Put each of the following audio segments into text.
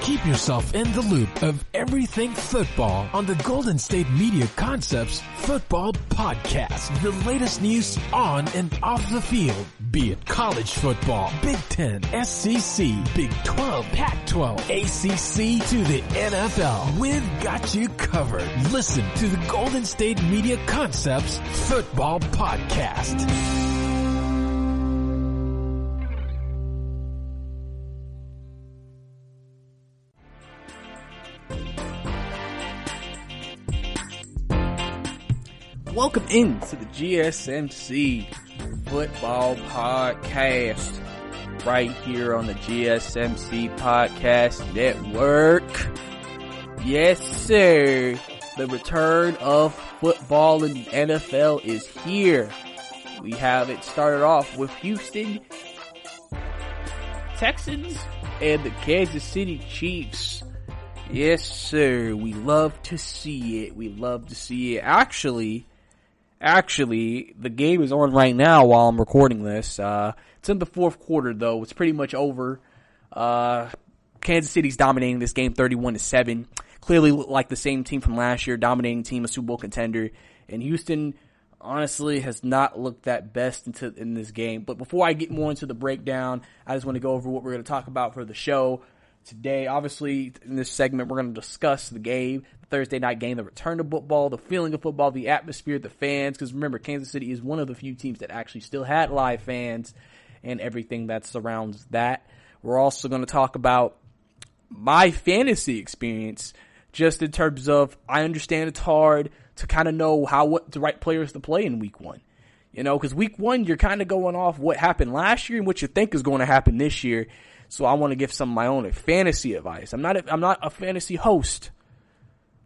Keep yourself in the loop of everything football on the Golden State Media Concepts Football Podcast. The latest news on and off the field, be it college football, Big Ten, SEC, Big 12, Pac-12, ACC to the NFL. We've got you covered. Listen to the Golden State Media Concepts Football Podcast. Welcome into the GSMC Football Podcast, right here on the GSMC Podcast Network. Yes, sir. The return of football in the NFL is here. We have it started off with Houston Texans and the Kansas City Chiefs. Yes, sir. We love to see it. We love to see it. Actually, the game is on right now while I'm recording this. It's in the fourth quarter, though. It's pretty much over. Kansas City's dominating this game 31-7. Clearly like the same team from last year, dominating team, a Super Bowl contender. And Houston, honestly, has not looked that best in this game. But before I get more into the breakdown, I just want to go over what we're going to talk about for the show today. Obviously, in this segment, we're going to discuss the game, the Thursday night game, the return to football, the feeling of football, the atmosphere, the fans. Because remember, Kansas City is one of the few teams that actually still had live fans and everything that surrounds that. We're also going to talk about my fantasy experience, just in terms of, I understand it's hard to kind of know what the right players to play in week one. You know, because week one, you're kind of going off what happened last year and what you think is going to happen this year. So I want to give some of my own fantasy advice. I'm not a fantasy host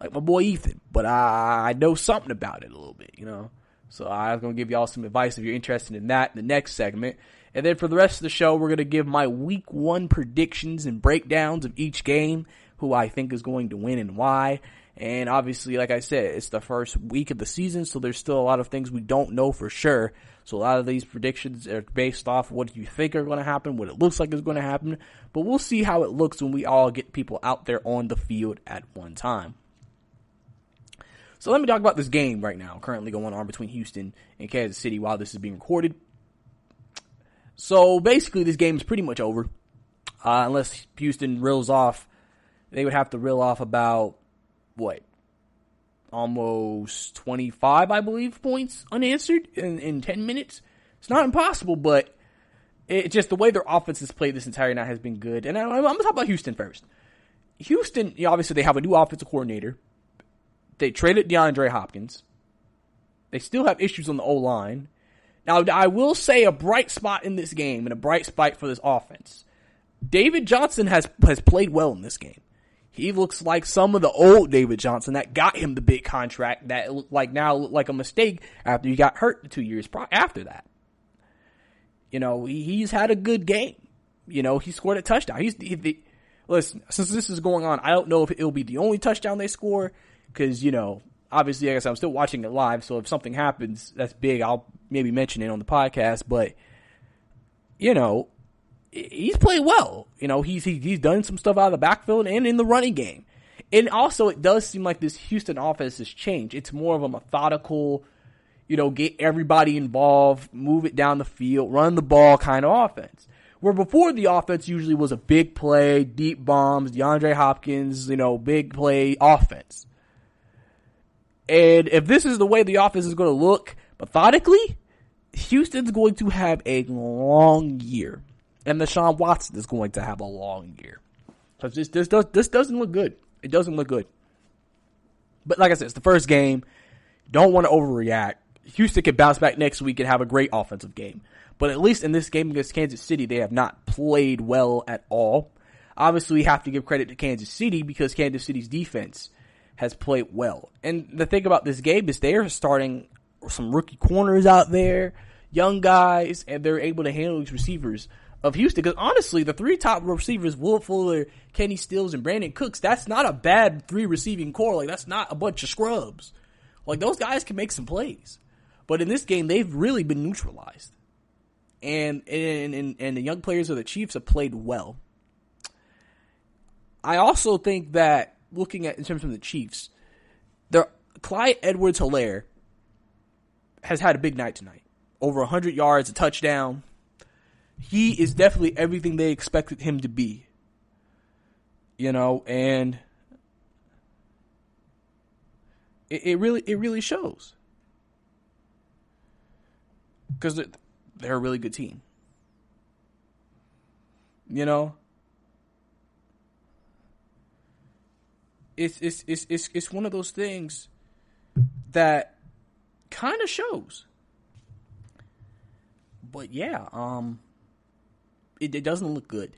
like my boy Ethan, but I know something about it a little bit, you know. So I'm going to give y'all some advice if you're interested in that in the next segment. And then for the rest of the show, we're going to give my week one predictions and breakdowns of each game, who I think is going to win and why. And obviously, like I said, it's the first week of the season, so there's still a lot of things we don't know for sure. So a lot of these predictions are based off what you think are going to happen, what it looks like is going to happen. But we'll see how it looks when we all get people out there on the field at one time. So let me talk about this game right now, currently going on between Houston and Kansas City while this is being recorded. So basically, this game is pretty much over. Unless Houston reels off, they would have to reel off about, almost 25, I believe, points unanswered in 10 minutes. It's not impossible, but it's just the way their offense has played this entire night has been good. And I'm going to talk about Houston first. Houston, obviously, they have a new offensive coordinator. They traded DeAndre Hopkins. They still have issues on the O-line. Now, I will say a bright spot in this game and a bright spot for this offense. David Johnson has played well in this game. He looks like some of the old David Johnson that got him the big contract that looked like a mistake after he got hurt 2 years after that. You know, he's had a good game. You know, he scored a touchdown. Listen, since this is going on, I don't know if it'll be the only touchdown they score because, you know, obviously, I guess I'm still watching it live, so if something happens that's big, I'll maybe mention it on the podcast, but, you know, he's played well. You know, he's done some stuff out of the backfield and in the running game. And also, it does seem like this Houston offense has changed. It's more of a methodical, you know, get everybody involved, move it down the field, run the ball kind of offense. Where before the offense usually was a big play, deep bombs, DeAndre Hopkins, you know, big play offense. And if this is the way the offense is going to look methodically, Houston's going to have a long year. And Deshaun Watson is going to have a long year. So this doesn't look good. It doesn't look good. But like I said, it's the first game. Don't want to overreact. Houston can bounce back next week and have a great offensive game. But at least in this game against Kansas City, they have not played well at all. Obviously, we have to give credit to Kansas City because Kansas City's defense has played well. And the thing about this game is they're starting some rookie corners out there, young guys, and they're able to handle these receivers of Houston. Because honestly, the three top receivers, Will Fuller, Kenny Stills, and Brandon Cooks, that's not a bad three receiving core. Like, that's not a bunch of scrubs. Like, those guys can make some plays. But in this game, they've really been neutralized. And the young players of the Chiefs have played well. I also think that looking at in terms of the Chiefs, Clyde Edwards-Helaire has had a big night tonight. Over 100 yards, a touchdown. He is definitely everything they expected him to be. And it really shows. Because they're a really good team. It's one of those things that kind of shows. But yeah, it doesn't look good.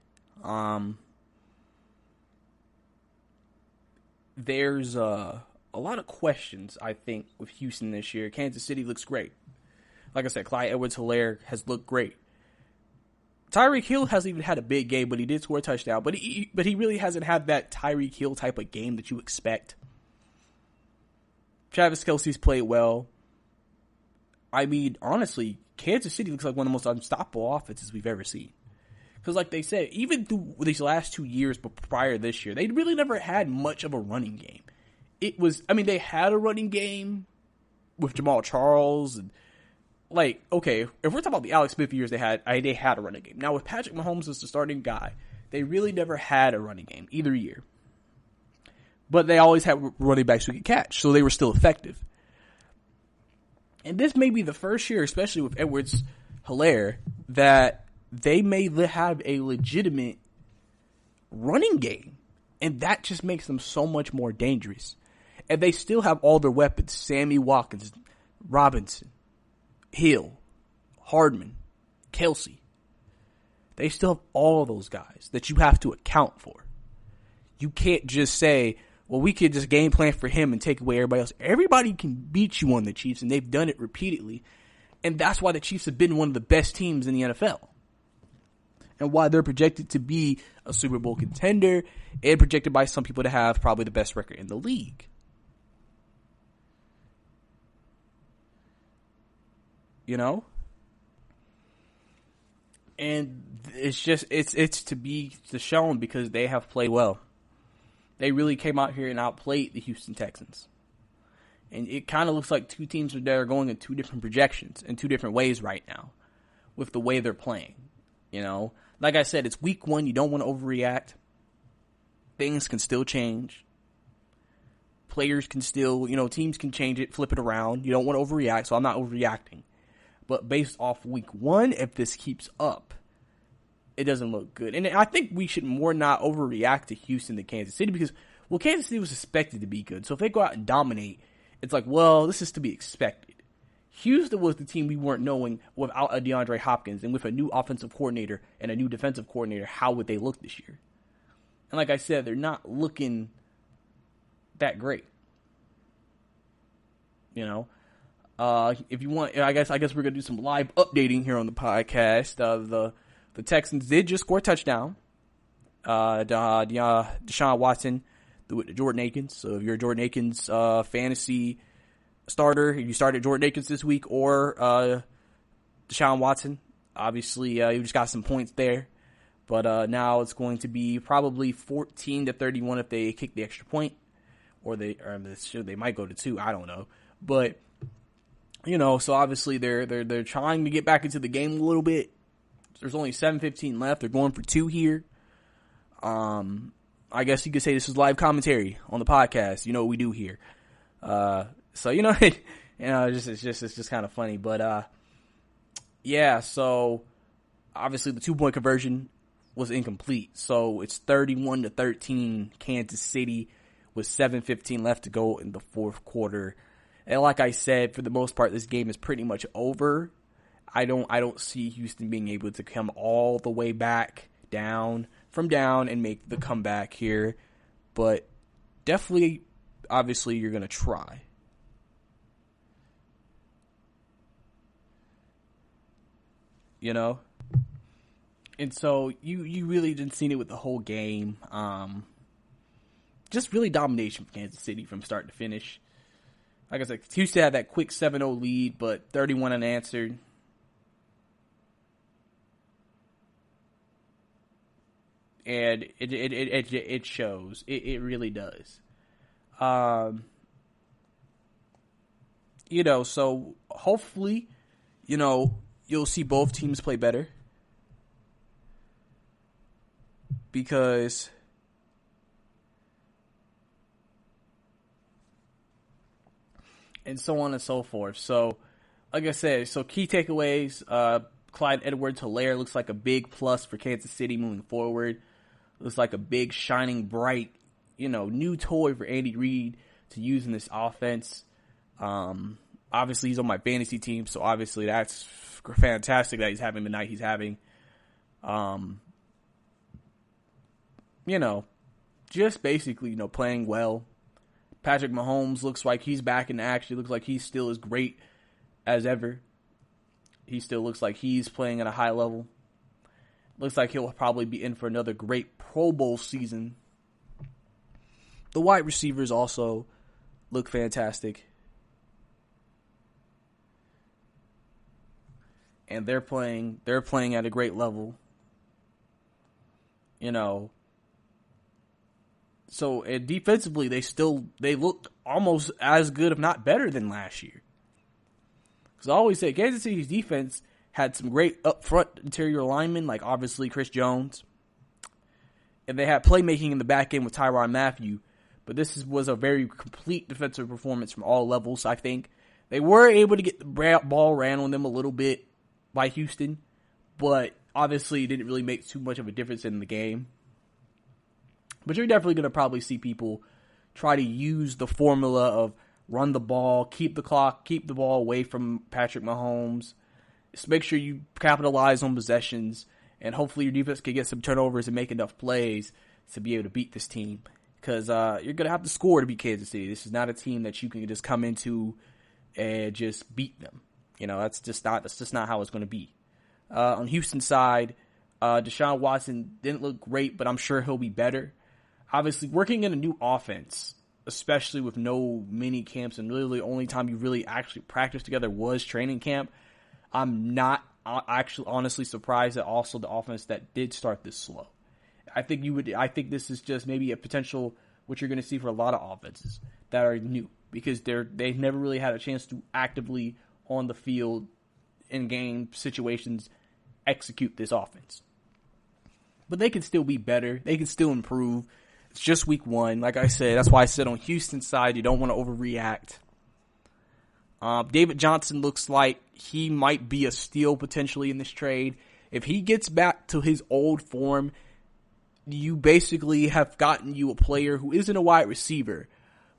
There's a lot of questions, I think, with Houston this year. Kansas City looks great. Like I said, Clyde Edwards-Helaire has looked great. Tyreek Hill hasn't even had a big game, but he did score a touchdown. But he really hasn't had that Tyreek Hill type of game that you expect. Travis Kelce's played well. I mean, honestly, Kansas City looks like one of the most unstoppable offenses we've ever seen. Because like they said, even through these last 2 years, but prior to this year, they really never had much of a running game. They had a running game with Jamal Charles and okay, if we're talking about the Alex Smith years they had a running game. Now with Patrick Mahomes as the starting guy, they really never had a running game either year. But they always had running backs who could catch, so they were still effective. And this may be the first year, especially with Edwards-Helaire, that they may have a legitimate running game. And that just makes them so much more dangerous. And they still have all their weapons. Sammy Watkins, Robinson, Hill, Hardman, Kelce. They still have all those guys that you have to account for. You can't just say, well, we could just game plan for him and take away everybody else. Everybody can beat you on the Chiefs, and they've done it repeatedly. And that's why the Chiefs have been one of the best teams in the NFL. And why they're projected to be a Super Bowl contender and projected by some people to have probably the best record in the league. And it's to be shown because they have played well. They really came out here and outplayed the Houston Texans. And it kind of looks like two teams that are going in two different projections in two different ways right now with the way they're playing. Like I said, it's week 1. You don't want to overreact. Things can still change. Players can still, teams can change it, flip it around. You don't want to overreact, so I'm not overreacting. But based off week 1, if this keeps up, it doesn't look good. And I think we should more not overreact to Houston than Kansas City because, Kansas City was expected to be good. So if they go out and dominate, it's like, well, this is to be expected. Houston was the team we weren't knowing without a DeAndre Hopkins and with a new offensive coordinator and a new defensive coordinator, how would they look this year? And like I said, they're not looking that great. If you want, I guess we're gonna do some live updating here on the podcast. The Texans did just score a touchdown. Deshaun Watson threw it to Jordan Akins. So if you're a Jordan Akins fantasy starter, if you started Jordan Akins this week or Deshaun Watson, obviously you just got some points there. But now it's going to be probably 14-31 if they kick the extra point, or they might go to 2. I don't know, but so obviously they're trying to get back into the game a little bit. There's only 7:15 left. They're going for 2 here. I guess you could say this is live commentary on the podcast. You know what we do here. So it's just kind of funny, but yeah. So obviously the 2-point conversion was incomplete. So it's 31-13 Kansas City with 7:15 left to go in the fourth quarter. And like I said, for the most part, this game is pretty much over. I don't see Houston being able to come all the way back down and make the comeback here. But definitely, obviously, you're going to try. And so you really didn't see it with the whole game. Just really domination for Kansas City from start to finish. Like I said, Houston had that quick 7-0 lead, but 31 unanswered. And it shows. It really does. So hopefully, you'll see both teams play better. Because and so on and so forth. So, like I said, key takeaways, Clyde Edwards-Helaire looks like a big plus for Kansas City moving forward. Looks like a big, shining, bright, new toy for Andy Reid to use in this offense. Obviously, he's on my fantasy team, so obviously that's fantastic that he's having the night he's having. Just basically, playing well. Patrick Mahomes looks like he's back in action. Looks like he's still as great as ever. He still looks like he's playing at a high level. Looks like he'll probably be in for another great Pro Bowl season. The wide receivers also look fantastic. And they're playing at a great level. So, and defensively, they look almost as good, if not better, than last year. Because I always say Kansas City's defense had some great up-front interior linemen, like obviously Chris Jones. And they had playmaking in the back end with Tyrann Mathieu. But this was a very complete defensive performance from all levels, I think. They were able to get the ball ran on them a little bit by Houston. But obviously, it didn't really make too much of a difference in the game. But you're definitely going to probably see people try to use the formula of run the ball, keep the clock, keep the ball away from Patrick Mahomes. Just make sure you capitalize on possessions, and hopefully your defense can get some turnovers and make enough plays to be able to beat this team. Because you're going to have to score to beat Kansas City. This is not a team that you can just come into and just beat them. That's just not how it's going to be. On Houston's side, Deshaun Watson didn't look great, but I'm sure he'll be better. Obviously, working in a new offense, especially with no mini camps, and really the only time you really actually practiced together was training camp, I'm not actually honestly surprised at also the offense that did start this slow. I think this is just maybe a potential what you're going to see for a lot of offenses that are new, because they've never really had a chance to actively on the field in game situations execute this offense. But they can still be better. They can still improve. It's just week one. Like I said, that's why I said on Houston's side, you don't want to overreact. David Johnson looks like he might be a steal potentially in this trade. If he gets back to his old form, you basically have gotten you a player who isn't a wide receiver.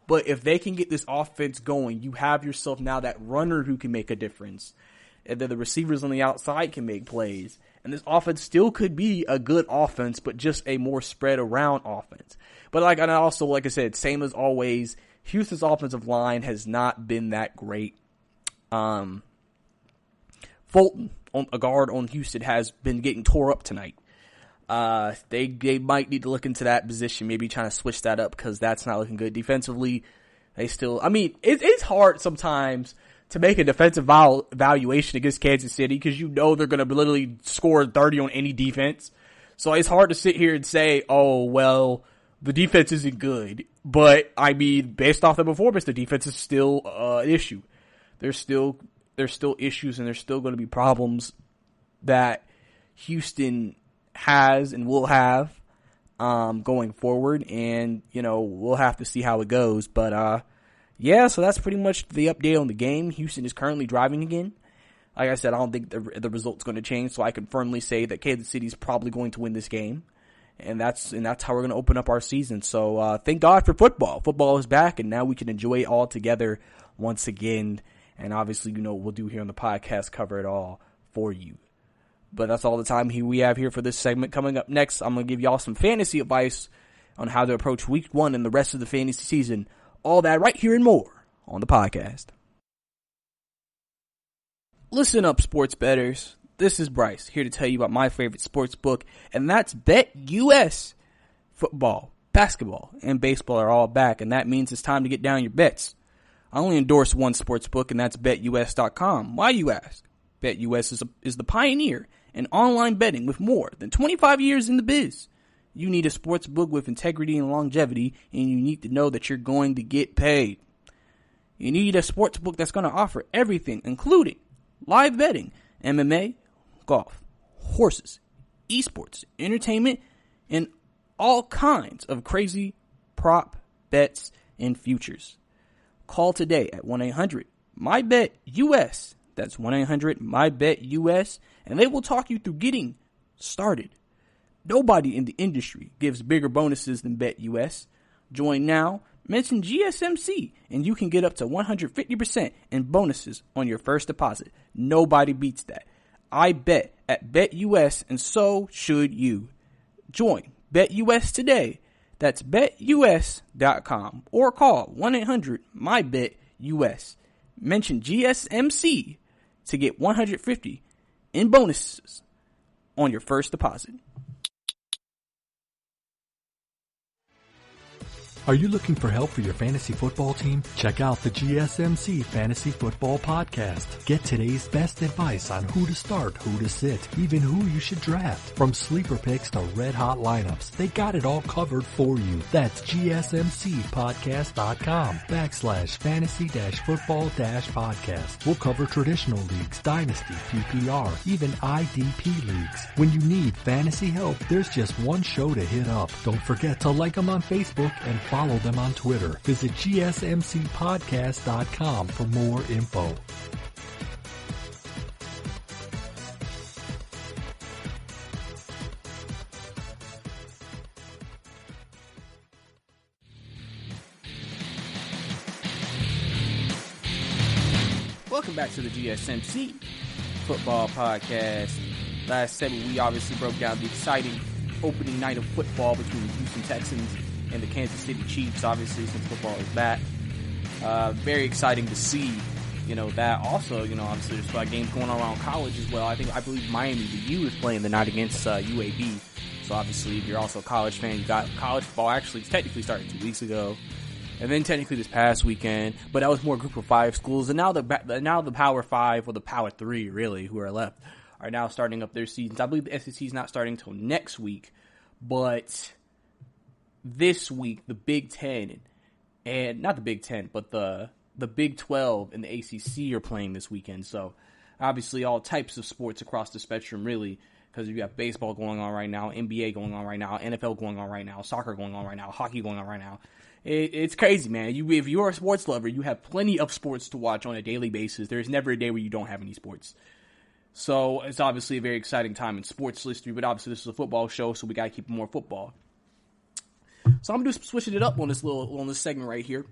But if they can get this offense going, you have yourself now that runner who can make a difference. And then the receivers on the outside can make plays. And this offense still could be a good offense, but just a more spread around offense. But like I said, same as always, Houston's offensive line has not been that great. Fulton, a guard on Houston, has been getting tore up tonight. They might need to look into that position, maybe trying to switch that up, because that's not looking good. Defensively, it's hard sometimes to make a defensive evaluation against Kansas City, because they're going to literally score 30 on any defense. So it's hard to sit here and say, oh, well, the defense isn't good. But, based off the performance, the defense is still an issue. There's still issues, and there's still going to be problems that Houston has and will have going forward. And, we'll have to see how it goes. But, so that's pretty much the update on the game. Houston is currently driving again. Like I said, I don't think the result's going to change, so I can firmly say that Kansas City is probably going to win this game. And that's how we're going to open up our season. So thank God for football. Football is back, and now we can enjoy it all together once again. And obviously, what we'll do here on the podcast, cover it all for you. But that's all the time we have here for this segment. Coming up next, I'm going to give y'all some fantasy advice on how to approach week one and the rest of the fantasy season. All that right here and more on the podcast. Listen up, sports bettors. This is Brice, here to tell you about my favorite sports book, and that's BetUS. Football, basketball, and baseball are all back, and that means it's time to get down your bets. I only endorse one sports book, and that's BetUS.com. Why, you ask? BetUS is the pioneer in online betting with more than 25 years in the biz. You need a sports book with integrity and longevity, and you need to know that you're going to get paid. You need a sports book that's going to offer everything, including live betting, MMA, golf, horses, esports, entertainment, and all kinds of crazy prop bets and futures. Call today at 1-800-MyBetUS. That's 1-800-MyBetUS, and they will talk you through getting started. Nobody in the industry gives bigger bonuses than BetUS. Join now, mention GSMC, and you can get up to 150% in bonuses on your first deposit. Nobody beats that. I bet at BetUS, and so should you. Join BetUS today. That's betus.com or call 1-800-MyBetUS. Mention GSMC to get 150 in bonuses on your first deposit. Are you looking for help for your fantasy football team? Check out the GSMC Fantasy Football Podcast. Get today's best advice on who to start, who to sit, even who you should draft. From sleeper picks to red hot lineups, they got it all covered for you. That's GSMCpodcast.com/fantasy-football-podcast. We'll cover traditional leagues, dynasty, PPR, even IDP leagues. When you need fantasy help, there's just one show to hit up. Don't forget to like them on Facebook and follow them on Twitter. Visit GSMCpodcast.com for more info. Welcome back to the GSMC Football Podcast. Last segment, we obviously broke down the exciting opening night of football between the Houston Texans and the Kansas City Chiefs, obviously, since football is back. Very exciting to see, that. Also, obviously there's games going on around college as well. I believe Miami, the U, is playing the night against UAB. So obviously, if you're also a college fan, you got college football actually technically started 2 weeks ago. And then technically this past weekend, but that was more Group of 5 schools. And now the Power 5, or the Power 3, really, who are left, are now starting up their seasons. I believe the SEC is not starting until next week, but this week, the Big Ten, and not the Big Ten, but the Big 12 and the ACC are playing this weekend. So, obviously, all types of sports across the spectrum, really, because you have baseball going on right now, NBA going on right now, NFL going on right now, soccer going on right now, hockey going on right now. It's crazy, man. If you're a sports lover, you have plenty of sports to watch on a daily basis. There's never a day where you don't have any sports. So, it's obviously a very exciting time in sports history, but obviously this is a football show, so we got to keep more football. So I'm just switching it up on this segment right here.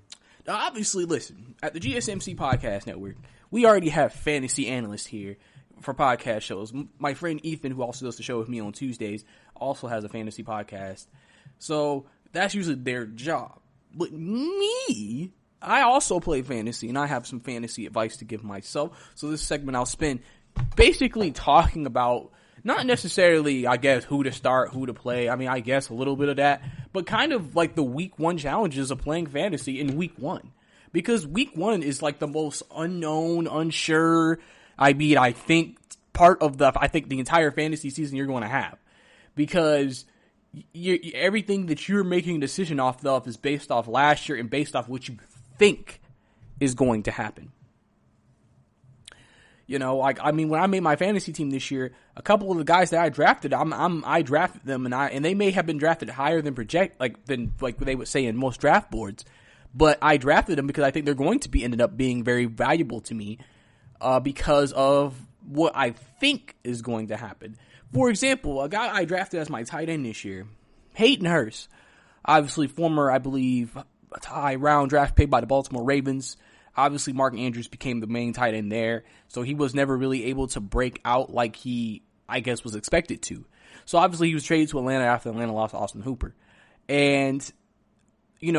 Now, obviously, listen, at the GSMC Podcast Network, we already have fantasy analysts here for podcast shows. My friend Ethan, who also does the show with me on Tuesdays, also has a fantasy podcast. So that's usually their job. But me, I also play fantasy, and I have some fantasy advice to give myself. So this segment I'll spend basically talking about not necessarily, I guess, who to start, who to play. I mean, I guess a little bit of that. But kind of like the week 1 challenges of playing fantasy in week 1. Because week 1 is like the most unknown, unsure, I think part of the entire fantasy season you're going to have. Because everything that you're making a decision off of is based off last year and based off what you think is going to happen. When I made my fantasy team this year, a couple of the guys that I drafted, I drafted them, and they may have been drafted higher than than they would say in most draft boards, but I drafted them because I think they're going to ended up being very valuable to me, because of what I think is going to happen. For example, a guy I drafted as my tight end this year, Hayden Hurst, obviously former, I believe, high round draft pick by the Baltimore Ravens. Obviously, Mark Andrews became the main tight end there, so he was never really able to break out like he, I guess, was expected to. So obviously, he was traded to Atlanta after Atlanta lost Austin Hooper. And, he's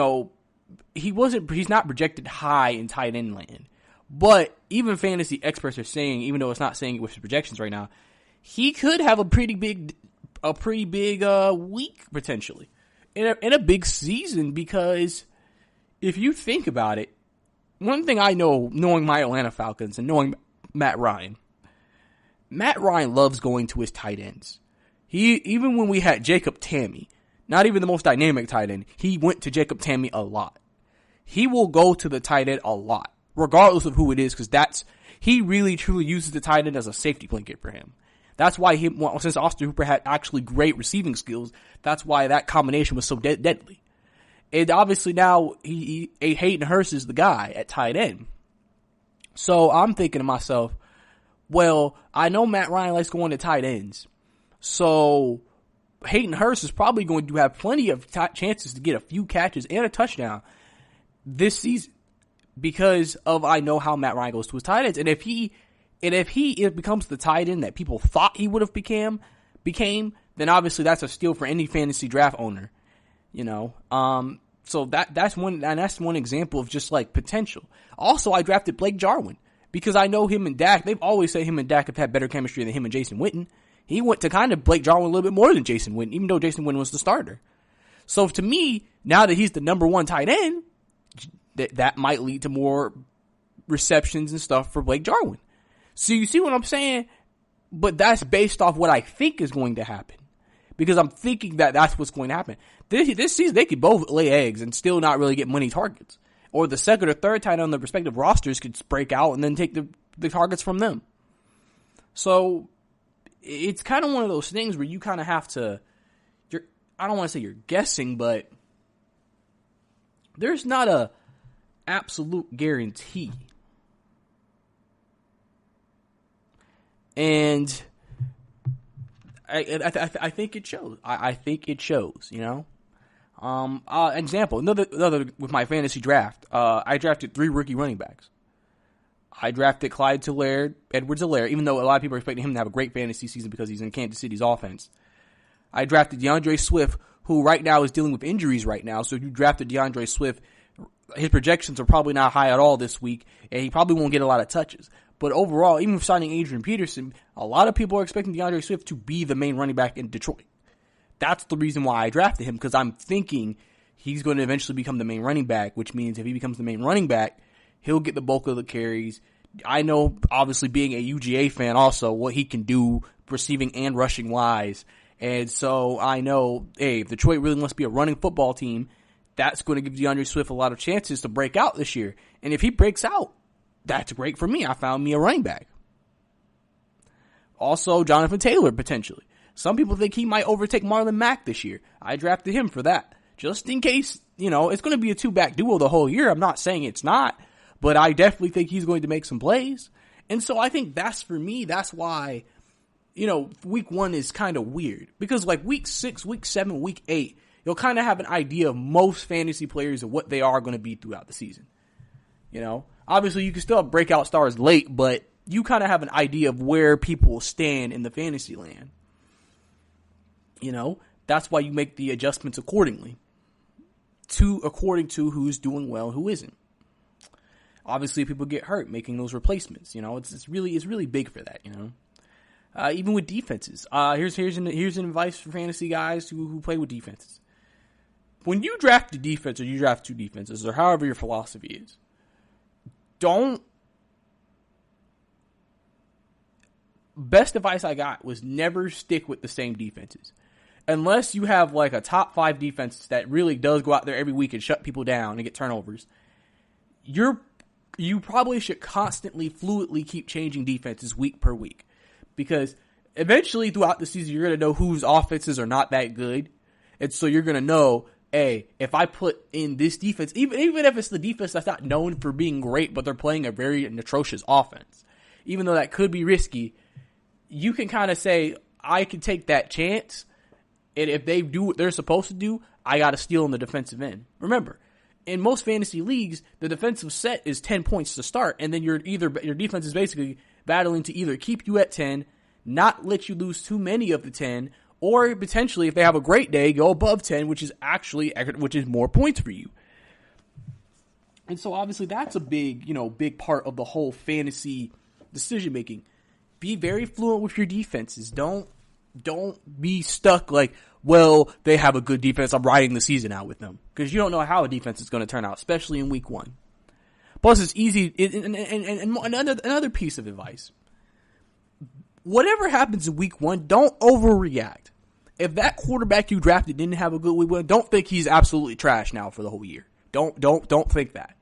not projected high in tight end land. But even fantasy experts are saying, even though it's not saying it with his projections right now, he could have a pretty big week, potentially, in a big season, because if you think about it, one thing I know, knowing my Atlanta Falcons and knowing Matt Ryan loves going to his tight ends. Even when we had Jacob Tamme, not even the most dynamic tight end. He went to Jacob Tamme a lot. He will go to the tight end a lot, regardless of who it is, because he really truly uses the tight end as a safety blanket for him. That's why since Austin Hooper had actually great receiving skills, that's why that combination was so deadly. And obviously now Hayden Hurst is the guy at tight end. So I'm thinking to myself, well, I know Matt Ryan likes going to tight ends. So Hayden Hurst is probably going to have plenty of chances to get a few catches and a touchdown this season because of I know how Matt Ryan goes to his tight ends. And if he becomes the tight end that people thought he would have became, then obviously that's a steal for any fantasy draft owner. So that's one example of just like potential. Also, I drafted Blake Jarwin because I know him and Dak. They've always said him and Dak have had better chemistry than him and Jason Witten. He went to kind of Blake Jarwin a little bit more than Jason Witten, even though Jason Witten was the starter. So to me, now that he's the number one tight end, that might lead to more receptions and stuff for Blake Jarwin. So you see what I'm saying? But that's based off what I think is going to happen. Because I'm thinking that that's what's going to happen. This season, they could both lay eggs and still not really get money targets. Or the second or third tight end on the respective rosters could break out and then take the targets from them. So it's kind of one of those things where you kind of have to, I don't want to say you're guessing, but there's not a absolute guarantee. And I think it shows. I think it shows, example, another with my fantasy draft, I drafted 3 rookie running backs. I drafted Clyde Edwards-Helaire, even though a lot of people are expecting him to have a great fantasy season because he's in Kansas City's offense. I drafted Deandre Swift, who right now is dealing with injuries right now. So if you drafted Deandre Swift, his projections are probably not high at all this week, and he probably won't get a lot of touches. But overall, even with signing Adrian Peterson, a lot of people are expecting DeAndre Swift to be the main running back in Detroit. That's the reason why I drafted him, because I'm thinking he's going to eventually become the main running back, which means if he becomes the main running back, he'll get the bulk of the carries. I know, obviously, being a UGA fan also, what he can do receiving and rushing wise. And so I know, hey, if Detroit really wants to be a running football team, that's going to give DeAndre Swift a lot of chances to break out this year. And if he breaks out, that's great for me. I found me a running back. Also, Jonathan Taylor, potentially. Some people think he might overtake Marlon Mack this year. I drafted him for that. Just in case, it's going to be a 2-back duo the whole year. I'm not saying it's not, but I definitely think he's going to make some plays. And so I think that's for me. That's why, week 1 is kind of weird. Because like week 6, week 7, week 8, you'll kind of have an idea of most fantasy players and what they are going to be throughout the season. Obviously, you can still have breakout stars late, but you kind of have an idea of where people will stand in the fantasy land. That's why you make the adjustments according to who's doing well and who isn't. Obviously, if people get hurt, making those replacements. It's really big for that. Even with defenses. Here's an advice for fantasy guys who play with defenses. When you draft a defense or you draft 2 defenses or however your philosophy is, best advice I got was never stick with the same defenses. Unless you have like a top 5 defense that really does go out there every week and shut people down and get turnovers, you probably should constantly, fluidly keep changing defenses week per week. Because eventually throughout the season, you're going to know whose offenses are not that good. And so you're going to know, hey, if I put in this defense, even if it's the defense that's not known for being great, but they're playing a very atrocious offense, even though that could be risky, you can kind of say, I can take that chance, and if they do what they're supposed to do, I got to steal on the defensive end. Remember, in most fantasy leagues, the defensive set is 10 points to start, and then your defense is basically battling to either keep you at 10, not let you lose too many of the 10, or potentially, if they have a great day, go above 10, which is more points for you. And so obviously that's a big part of the whole fantasy decision making. Be very fluent with your defenses. Don't be stuck like, well, they have a good defense, I'm riding the season out with them. Because you don't know how a defense is going to turn out, especially in week 1. Plus, it's easy, and another piece of advice. Whatever happens in week 1, don't overreact. if that quarterback you drafted didn't have a good week one, don't think he's absolutely trash now for the whole year. Don't think that.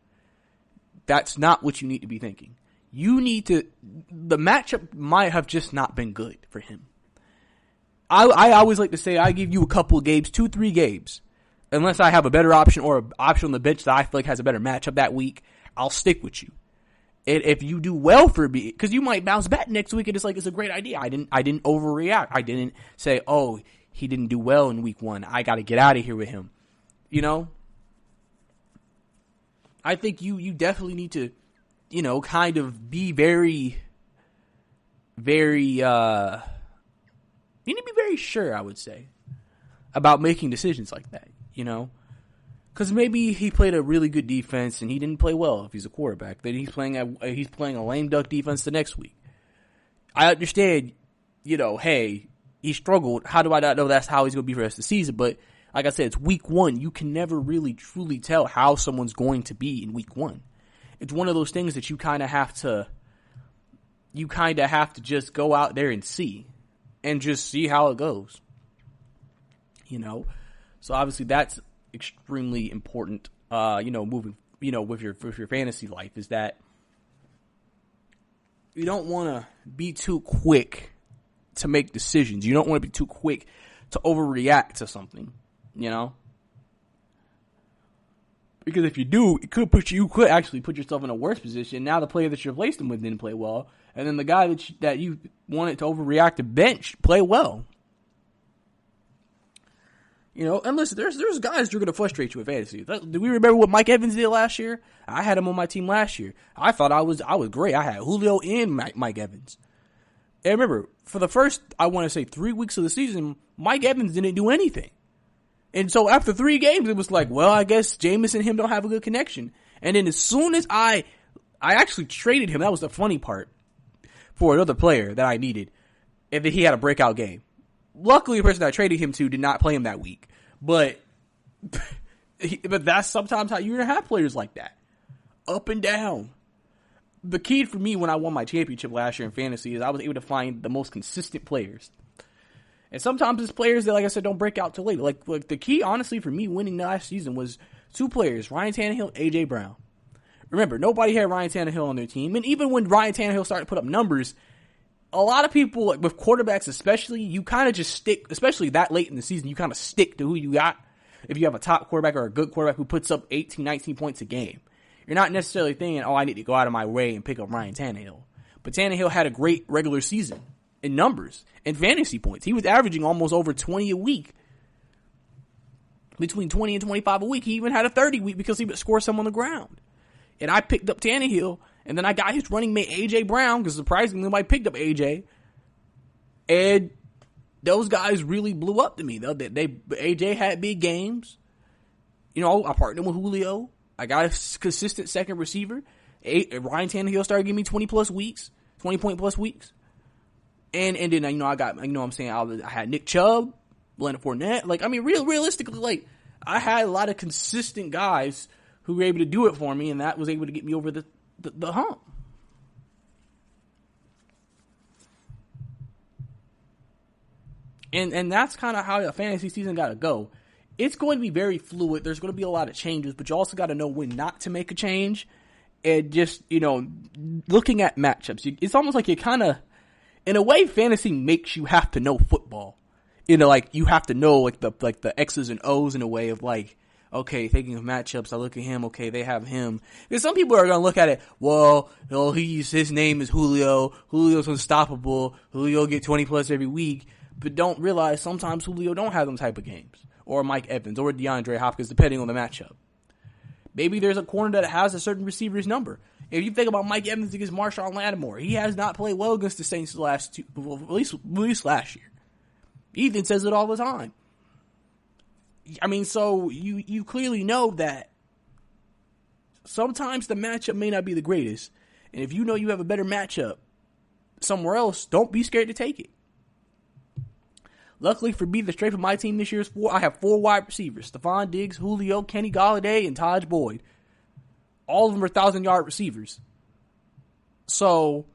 That's not what you need to be thinking. You need to, the matchup might have just not been good for him. I always like to say I give you a couple of games, 2-3 games. Unless I have a better option or an option on the bench that I feel like has a better matchup that week, I'll stick with you. And if you do well for me, because you might bounce back next week and it's like, it's a great idea. I didn't overreact. I didn't say, oh, he didn't do well in week one. I got to get out of here with him. You know? I think you definitely need to, you know, kind of be very, very, you need to be very sure, I would say, about making decisions like that, you know? Because maybe he played a really good defense and he didn't play well if he's a quarterback. Then he's playing a lame duck defense the next week. I understand, you know, hey, he struggled. How do I not know that's how he's going to be for the rest of the season? But like I said, it's week one. You can never really truly tell how someone's going to be in week one. It's one of those things that you kind of have to just go out there and see and just see how it goes. You know? So obviously that's extremely important, you know, moving, you know, with your fantasy life, is that you don't want to be too quick to make decisions. You don't want to be too quick to overreact to something, you know? Because if you do, you could actually put yourself in a worse position. Now the player that you replaced him with didn't play well, and then the guy that you wanted to overreact to bench play well. You know, and listen, there's guys who are going to frustrate you in fantasy. Do we remember what Mike Evans did last year? I had him on my team last year. I thought I was great. I had Julio and Mike Evans. And remember, for the first, I want to say 3 weeks of the season, Mike Evans didn't do anything. And so after 3 games, it was like, well, I guess Jameis and him don't have a good connection. And then as soon as I actually traded him, that was the funny part, for another player that I needed, and then he had a breakout game. Luckily, the person I traded him to did not play him that week. But that's sometimes how you're going to have players like that. Up and down. The key for me when I won my championship last year in fantasy is I was able to find the most consistent players. And sometimes it's players that, like I said, don't break out till late. Like the key, honestly, for me winning last season was 2 players, Ryan Tannehill, A.J. Brown. Remember, nobody had Ryan Tannehill on their team. And even when Ryan Tannehill started to put up numbers, a lot of people, like with quarterbacks especially, you kind of just stick, especially that late in the season, you kind of stick to who you got. If you have a top quarterback or a good quarterback who puts up 18, 19 points a game, you're not necessarily thinking, oh, I need to go out of my way and pick up Ryan Tannehill. But Tannehill had a great regular season in numbers and fantasy points. He was averaging almost over 20 a week. Between 20 and 25 a week. He even had a 30 week because he would score some on the ground. And I picked up Tannehill, and then I got his running mate A.J. Brown, because surprisingly nobody picked up A.J. And those guys really blew up to me. A.J. had big games. You know, I partnered with Julio. I got a consistent second receiver. Ryan Tannehill started giving me 20-plus weeks, 20-point-plus weeks. And then, you know, I had Nick Chubb, Leonard Fournette. Like, I mean, realistically, like, I had a lot of consistent guys who were able to do it for me, and that was able to get me over the hump. And that's kind of how a fantasy season got to go. It's going to be very fluid. There's going to be a lot of changes, but you also got to know when not to make a change. And just, you know, looking at matchups, it's almost like you kind of, in a way, fantasy makes you have to know football. You know, like, you have to know, like the X's and O's in a way of, like, okay, thinking of matchups, I look at him, okay, they have him. Because some people are going to look at it, well, you know, his name is Julio. Julio's unstoppable. Julio get 20-plus every week. But don't realize sometimes Julio don't have them type of games. Or Mike Evans, or DeAndre Hopkins, depending on the matchup. Maybe there's a corner that has a certain receiver's number. If you think about Mike Evans against Marshawn Lattimore, he has not played well against the Saints the last 2, well, at least last year. Ethan says it all the time. I mean, so you clearly know that sometimes the matchup may not be the greatest. And if you know you have a better matchup somewhere else, don't be scared to take it. Luckily for me, the strength of my team this year is 4. I have 4 wide receivers: Stephon Diggs, Julio, Kenny Golladay, and Taj Boyd. All of them are 1,000-yard receivers. So,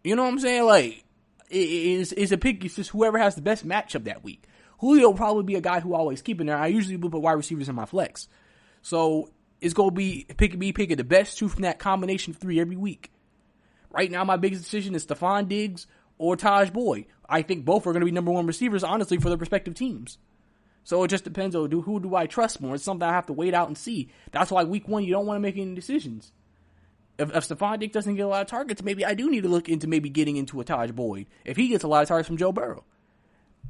you know what I'm saying? Like, is a pick. It's just whoever has the best matchup that week. Julio will probably be a guy who I always keep in there. I usually put wide receivers in my flex. So it's going to be picking the best two from that combination of three every week. Right now, my biggest decision is Stephon Diggs or Taj Boyd. I think both are going to be number one receivers, honestly, for their respective teams. So it just depends on who do I trust more. It's something I have to wait out and see. That's why week one, you don't want to make any decisions. If Stephon Diggs doesn't get a lot of targets, maybe I do need to look into maybe getting into a Taj Boyd. If he gets a lot of targets from Joe Burrow,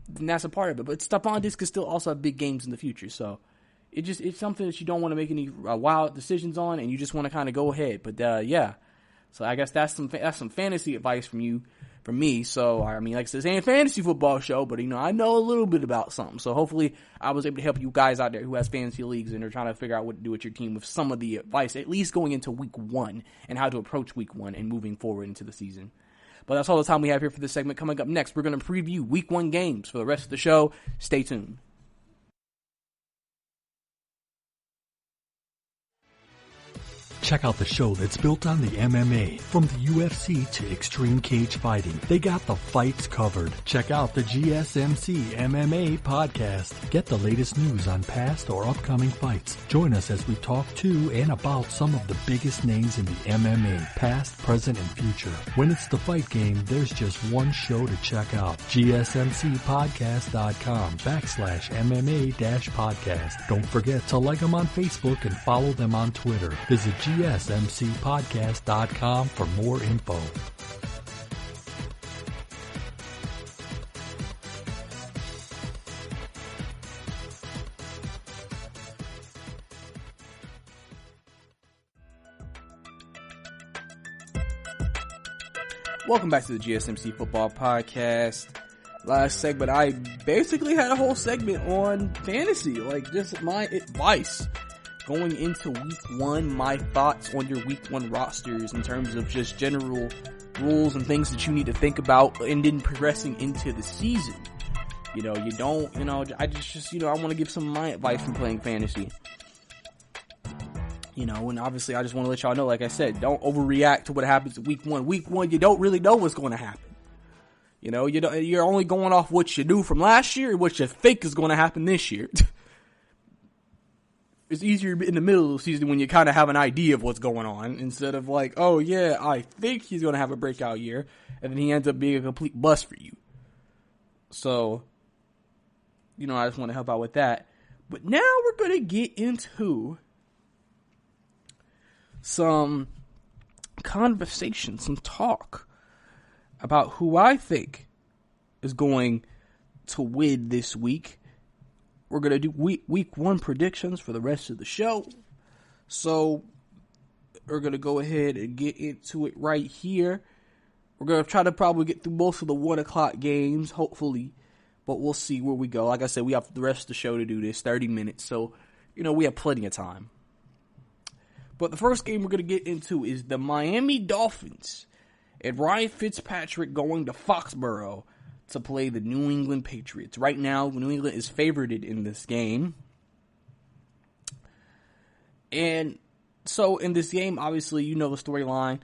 then that's a part of it. But Stephon Diggs could still also have big games in the future. So it's something that you don't want to make any wild decisions on, and you just want to kind of go ahead. But yeah, so I guess that's some fantasy advice from me. So I mean, like I said, this ain't a fantasy football show, but I know a little bit about something. So hopefully I was able to help you guys out there who has fantasy leagues and are trying to figure out what to do with your team with some of the advice, at least going into week one and how to approach week one and moving forward into the season. But that's all the time we have here for this segment. Coming up next, we're going to preview week one games. For the rest of the show, stay tuned. Check out the show that's built on the MMA. From the UFC to extreme cage fighting, they got the fights covered. Check out the GSMC MMA podcast. Get the latest news on past or upcoming fights. Join us as we talk to and about some of the biggest names in the MMA, past, present, and future. When it's the fight game, there's just one show to check out. GSMCpodcast.com/MMA-podcast. Don't forget to like them on Facebook and follow them on Twitter. Visit GSMCpodcast.com for more info. Welcome back to the GSMC Football Podcast. Last segment, I basically had a whole segment on fantasy, like just my advice going into week one, my thoughts on your week one rosters in terms of just general rules and things that you need to think about and then progressing into the season. I want to give some of my advice from playing fantasy. And obviously I just want to let y'all know, like I said, don't overreact to what happens in week one. Week one, you don't really know what's going to happen. You're only going off what you knew from last year and what you think is going to happen this year. It's easier in the middle of the season when you kind of have an idea of what's going on instead of like, oh yeah, I think he's going to have a breakout year, and then he ends up being a complete bust for you. So, I just want to help out with that. But now we're going to get into some conversation, some talk about who I think is going to win this week. We're going to do week one predictions for the rest of the show. So we're going to go ahead and get into it right here. We're going to try to probably get through most of the 1 o'clock games, hopefully. But we'll see where we go. Like I said, we have the rest of the show to do this, 30 minutes. So, we have plenty of time. But the first game we're going to get into is the Miami Dolphins and Ryan Fitzpatrick going to Foxborough to play the New England Patriots. Right now, New England is favorited in this game. And so in this game, obviously, the storyline.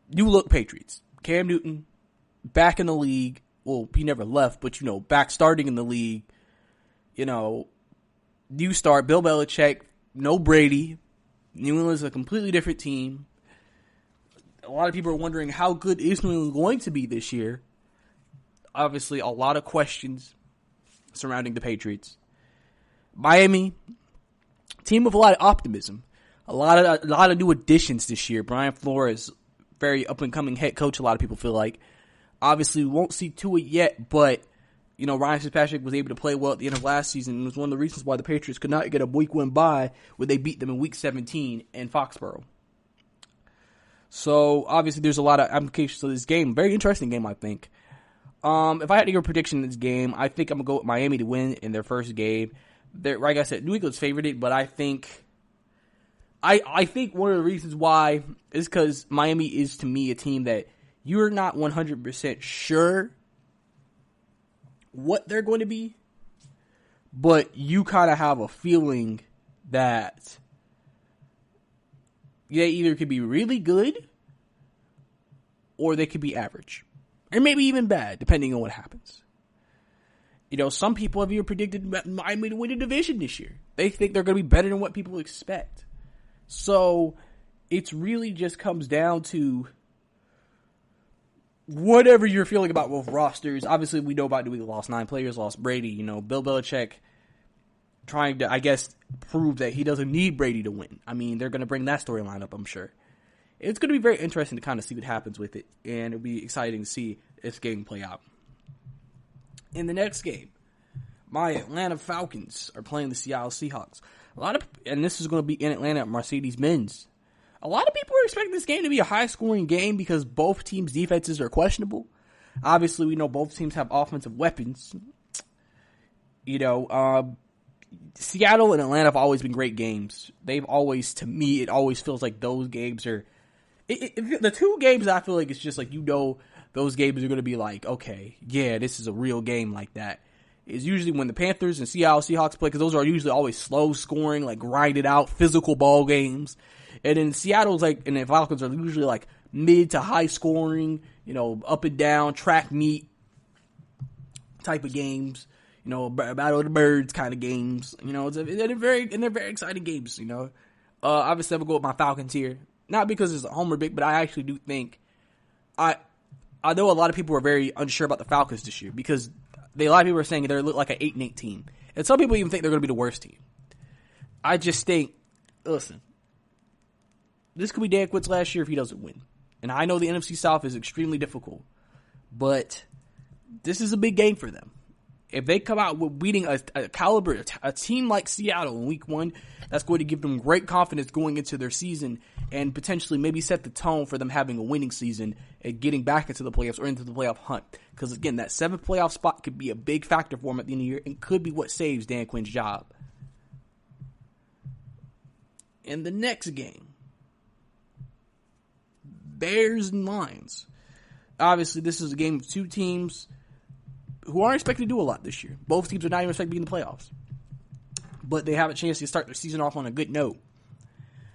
New look Patriots. Cam Newton, back in the league. Well, he never left, but, back starting in the league. New start, Bill Belichick, no Brady. New England's a completely different team. A lot of people are wondering how good is New England going to be this year. Obviously, a lot of questions surrounding the Patriots. Miami, team with a lot of optimism. A lot of new additions this year. Brian Flores, very up-and-coming head coach, a lot of people feel like. Obviously, we won't see to it yet, but, Ryan Fitzpatrick was able to play well at the end of last season. It was one of the reasons why the Patriots could not get a week one bye when they beat them in week 17 in Foxborough. So, obviously, there's a lot of applications to this game. Very interesting game, I think. If I had to give a prediction in this game, I think I'm going to go with Miami to win in their first game. Like I said, New England's favored, but I think one of the reasons why is because Miami is, to me, a team that you're not 100% sure what they're going to be, but you kind of have a feeling that they either could be really good or they could be average. or maybe even bad, depending on what happens. You know, some people have even predicted Miami to win the division this year. They think they're going to be better than what people expect. So, it's really just comes down to whatever you're feeling about both rosters. Obviously, we know about we lost 9 players, lost Brady. You know, Bill Belichick trying to, I guess, prove that he doesn't need Brady to win. I mean, they're going to bring that storyline up, I'm sure. It's going to be very interesting to kind of see what happens with it, and it'll be exciting to see this game play out. In the next game, my Atlanta Falcons are playing the Seattle Seahawks. And this is going to be in Atlanta at Mercedes-Benz. A lot of people are expecting this game to be a high-scoring game because both teams' defenses are questionable. Obviously, we know both teams have offensive weapons. You know, Seattle and Atlanta have always been great games. They've always, to me, it always feels like those games are... the two games I feel like it's just like, you know, those games are going to be like, okay, yeah, this is a real game like that. Is usually when the Panthers and Seattle Seahawks play, because those are usually always slow scoring, like grinded out, physical ball games. And then Seattle's like, and the Falcons are usually like mid to high scoring, you know, up and down, track meet type of games, you know, Battle of the Birds kind of games. You know, they're very exciting games, you know. Obviously, I'm going to go with my Falcons here. Not because it's a homer pick, but I actually do think, I know a lot of people are very unsure about the Falcons this year because a lot of people are saying they look like an 8-8 team. And some people even think they're going to be the worst team. I just think, listen, this could be Dan Quinn's last year if he doesn't win. And I know the NFC South is extremely difficult, but this is a big game for them. If they come out with beating a team like Seattle in week 1, that's going to give them great confidence going into their season and potentially maybe set the tone for them having a winning season and getting back into the playoffs or into the playoff hunt. Because again, that 7th playoff spot could be a big factor for them at the end of the year and could be what saves Dan Quinn's job. In the next game, Bears and Lions. Obviously, this is a game of two teams who aren't expected to do a lot this year. Both teams are not even expected to be in the playoffs. But they have a chance to start their season off on a good note.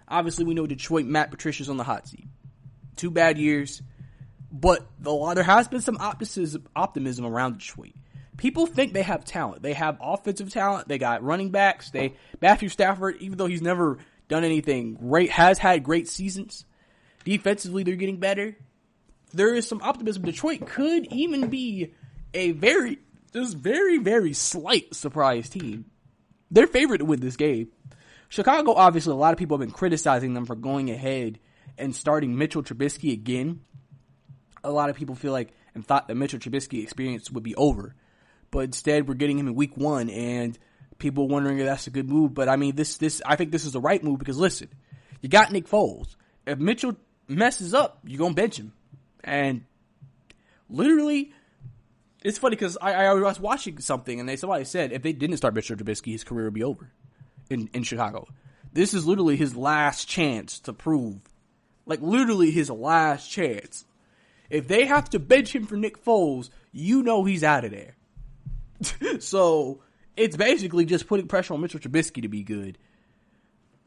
Obviously, we know Detroit, Matt Patricia's on the hot seat. 2 bad years. But there has been some optimism around Detroit. People think they have talent. They have offensive talent. They got running backs. Matthew Stafford, even though he's never done anything great, has had great seasons. Defensively, they're getting better. There is some optimism. Detroit could even be a very, very slight surprise team. They're favored to win this game. Chicago, obviously, a lot of people have been criticizing them for going ahead and starting Mitchell Trubisky again. A lot of people feel like and thought the Mitchell Trubisky experience would be over. But instead, we're getting him in week 1, and people wondering if that's a good move. But I mean, I think this is the right move because listen, you got Nick Foles. If Mitchell messes up, you're going to bench him. And literally, it's funny because I was watching something and somebody said if they didn't start Mitchell Trubisky, his career would be over in Chicago. This is literally his last chance to prove. Like, literally his last chance. If they have to bench him for Nick Foles, you know he's out of there. So, it's basically just putting pressure on Mitchell Trubisky to be good.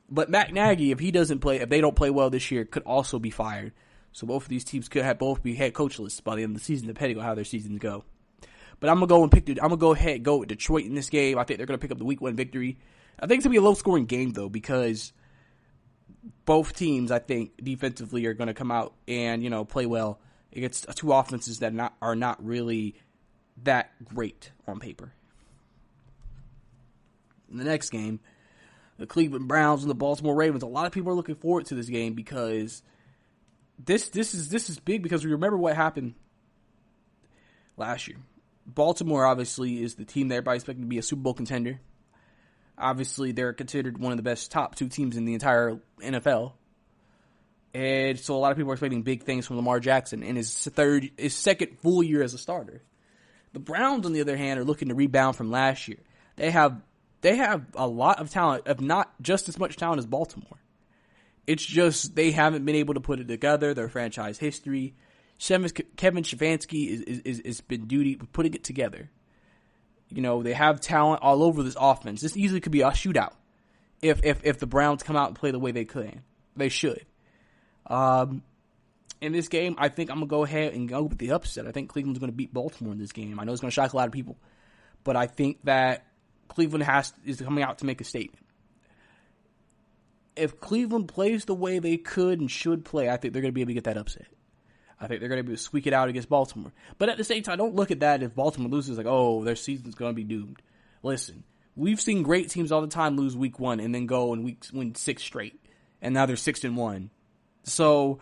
But Matt Nagy, if they don't play well this year, could also be fired. So both of these teams could both be head coachless by the end of the season, depending on how their seasons go. But I'm gonna go ahead and go with Detroit in this game. I think they're gonna pick up the week 1 victory. I think it's gonna be a low scoring game though, because both teams, I think, defensively are gonna come out and, you know, play well against two offenses that are not really that great on paper. In the next game, the Cleveland Browns and the Baltimore Ravens. A lot of people are looking forward to this game because this is big because we remember what happened last year. Baltimore obviously is the team that everybody expected to be a Super Bowl contender. Obviously, they're considered one of the best top 2 teams in the entire NFL. And so a lot of people are expecting big things from Lamar Jackson in his second full year as a starter. The Browns, on the other hand, are looking to rebound from last year. They have a lot of talent, if not just as much talent as Baltimore. It's just they haven't been able to put it together, their franchise history. Kevin Stefanski is been duty putting it together. You know, they have talent all over this offense. This easily could be a shootout if the Browns come out and play the way they should. In in this game, I think I'm going to go ahead and go with the upset. I think Cleveland's going to beat Baltimore in this game. I know it's going to shock a lot of people, but I think that Cleveland is coming out to make a statement. If Cleveland plays the way they could and should play, I think they're going to be able to get that upset. I think they're going to be able to squeak it out against Baltimore. But at the same time, don't look at that if Baltimore loses like, oh, their season's going to be doomed. Listen, we've seen great teams all the time lose week 1 and then go and win 6 straight. And now they're 6-1. So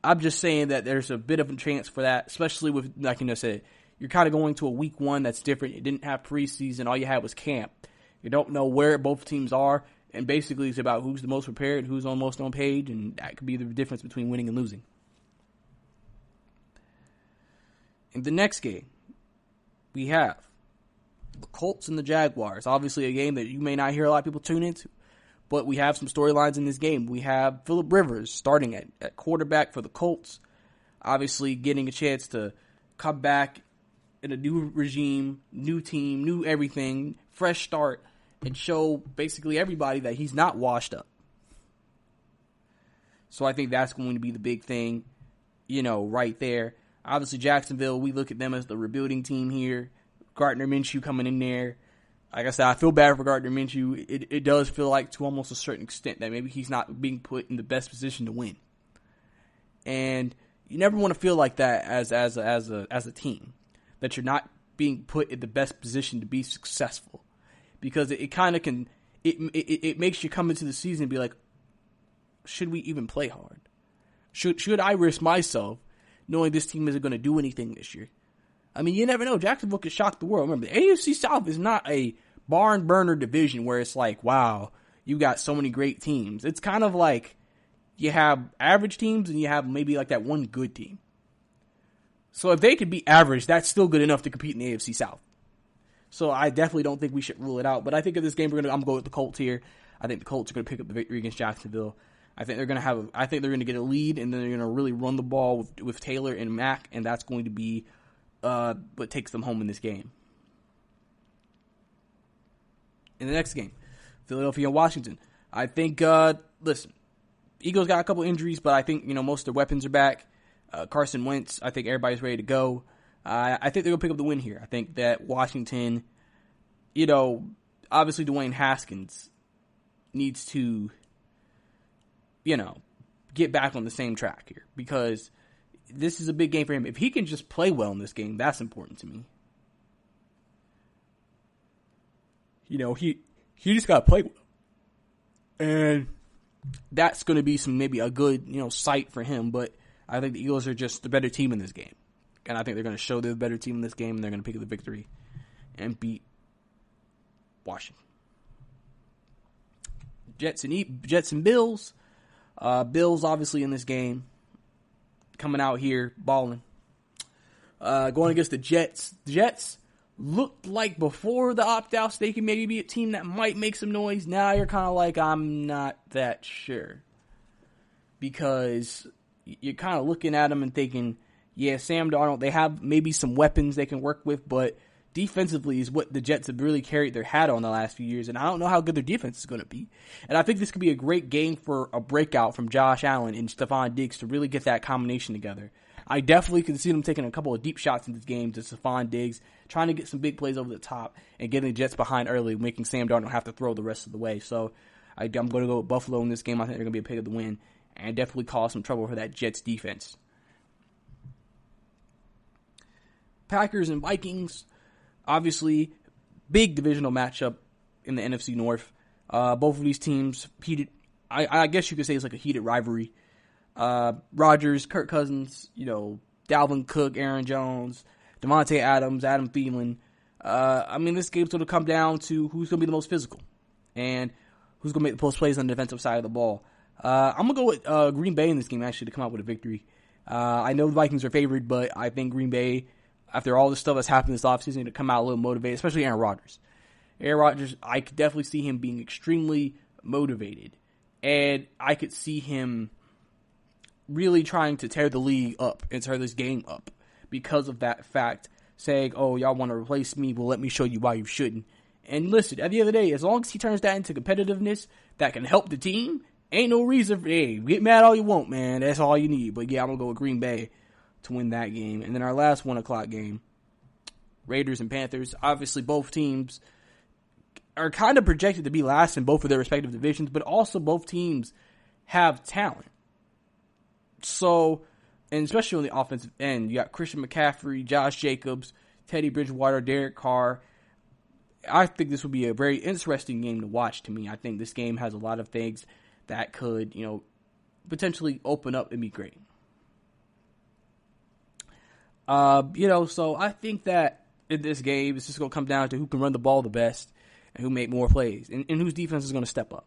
I'm just saying that there's a bit of a chance for that, especially with, like I said, you're kind of going to a week 1 that's different. You didn't have preseason. All you had was camp. You don't know where both teams are. And basically it's about who's the most prepared, who's most on page, and that could be the difference between winning and losing. In the next game, we have the Colts and the Jaguars. Obviously a game that you may not hear a lot of people tune into. But we have some storylines in this game. We have Phillip Rivers starting at quarterback for the Colts. Obviously getting a chance to come back in a new regime, new team, new everything, fresh start, and show basically everybody that he's not washed up. So I think that's going to be the big thing, right there. Obviously Jacksonville, we look at them as the rebuilding team here. Gardner Minshew coming in there. Like I said, I feel bad for Gardner Minshew. It does feel like to almost a certain extent that maybe he's not being put in the best position to win. And you never want to feel like that as a team, that you're not being put in the best position to be successful, because it kind of can it makes you come into the season and be like, should we even play hard? Should I risk myself knowing this team isn't going to do anything this year? I mean, you never know. Jacksonville could shock the world. Remember, the AFC South is not a barn burner division where it's like, wow, you got so many great teams. It's kind of like you have average teams and you have maybe like that one good team. So if they could be average, that's still good enough to compete in the AFC South. So I definitely don't think we should rule it out. But I think in this game, I'm going to go with the Colts here. I think the Colts are going to pick up the victory against Jacksonville. I think they're going to get a lead, and then they're going to really run the ball with Taylor and Mack, and that's going to be what takes them home in this game. In the next game, Philadelphia and Washington. I think, listen, Eagles got a couple injuries, but I think, most of their weapons are back. Carson Wentz, I think everybody's ready to go. I think they're going to pick up the win here. I think that Washington, obviously Dwayne Haskins needs to, get back on the same track here, because this is a big game for him. If he can just play well in this game, that's important to me. He just got to play well. And that's going to be maybe a good, sight for him. But I think the Eagles are just the better team in this game. And I think they're going to show they're the better team in this game, and they're going to pick up the victory and beat Washington. Jets and Bills. Bills obviously in this game, coming out here balling. Going against the Jets. The Jets looked like before the opt-outs they could maybe be a team that might make some noise. Now you're kind of like, I'm not that sure. Because you're kind of looking at them and thinking, yeah, Sam Darnold, they have maybe some weapons they can work with, but defensively is what the Jets have really carried their hat on the last few years, and I don't know how good their defense is going to be. And I think this could be a great game for a breakout from Josh Allen and Stephon Diggs to really get that combination together. I definitely can see them taking a couple of deep shots in this game to Stephon Diggs, trying to get some big plays over the top and getting the Jets behind early, making Sam Darnold have to throw the rest of the way. So I'm going to go with Buffalo in this game. I think they're going to be a pick of the win and definitely cause some trouble for that Jets defense. Packers and Vikings. Obviously, big divisional matchup in the NFC North. Both of these teams heated. I guess you could say it's like a heated rivalry. Rodgers, Kirk Cousins, Dalvin Cook, Aaron Jones, Devontae Adams, Adam Thielen. This game's going to come down to who's going to be the most physical and who's going to make the most plays on the defensive side of the ball. I'm going to go with Green Bay in this game, actually, to come out with a victory. I know the Vikings are favored, but I think Green Bay, after all the stuff that's happened this offseason, to come out a little motivated, especially Aaron Rodgers. Aaron Rodgers, I could definitely see him being extremely motivated. And I could see him really trying to tear the league up and tear this game up because of that fact, saying, oh, y'all want to replace me? Well, let me show you why you shouldn't. And listen, at the end of the day, as long as he turns that into competitiveness that can help the team Ain't no reason for, hey, get mad all you want, man. That's all you need. But yeah, I'm going to go with Green Bay to win that game. And then our last 1 o'clock game, Raiders and Panthers. Obviously, both teams are kind of projected to be last in both of their respective divisions, but also both teams have talent. So, and especially on the offensive end, you got Christian McCaffrey, Josh Jacobs, Teddy Bridgewater, Derek Carr. I think this would be a very interesting game to watch to me. I think this game has a lot of things that could, potentially open up and be great. So I think that in this game, it's just going to come down to who can run the ball the best and who make more plays and whose defense is going to step up.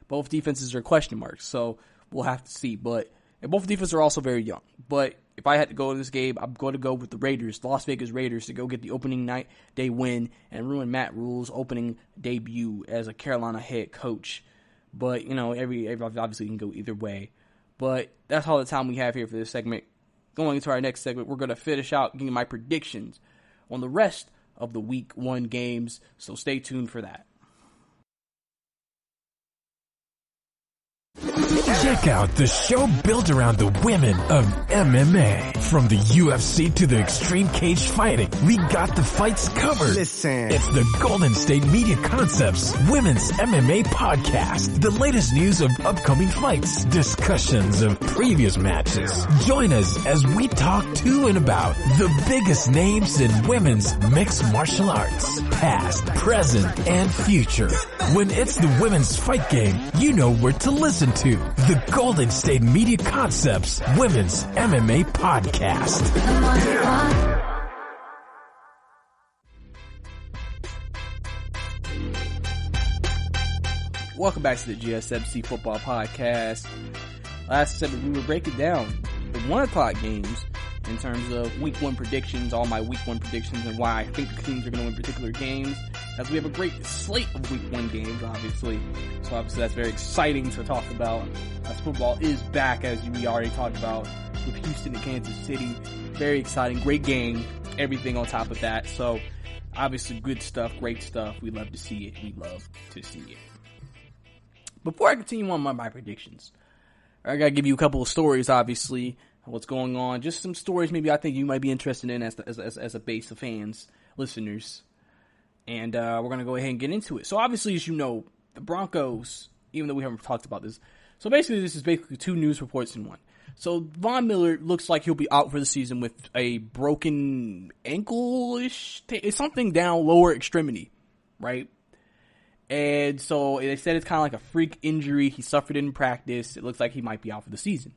Both defenses are question marks, so we'll have to see. And both defenses are also very young. But if I had to go in this game, I'm going to go with the Raiders, Las Vegas Raiders, to go get the opening night day win and ruin Matt Rule's opening debut as a Carolina head coach. But, every obviously can go either way. But that's all the time we have here for this segment. Going into our next segment, we're going to finish out giving my predictions on the rest of the Week 1 games. So stay tuned for that. Check out the show built around the women of MMA. From the UFC to the extreme cage fighting, we got the fights covered. Listen. It's the Golden State Media Concepts Women's MMA Podcast. The latest news of upcoming fights, discussions of previous matches. Join us as we talk to and about the biggest names in women's mixed martial arts, past, present, and future. When it's the women's fight game, you know where to listen to. The Golden State Media Concepts Women's MMA Podcast. Welcome back to the GSMC Football Podcast. Last segment, we were breaking down the 1 o'clock games in terms of Week 1 predictions, all my Week 1 predictions, and why I think the teams are going to win particular games, as we have a great slate of Week 1 games, obviously. So obviously that's very exciting to talk about, as football is back, as we already talked about, with Houston and Kansas City. Very exciting, great game, everything on top of that. So obviously good stuff, great stuff. We love to see it. We love to see it. Before I continue on my predictions, I got to give you a couple of stories, obviously, what's going on. Just some stories maybe I think you might be interested in as a base of fans, listeners. And we're going to go ahead and get into it. So obviously, as you know, the Broncos, even though we haven't talked about this, so basically this is basically 2 news reports in one. So Von Miller looks like he'll be out for the season with a broken ankle-ish, something down lower extremity, right? And so they said it's kind of like a freak injury. He suffered in practice. It looks like he might be out for the season.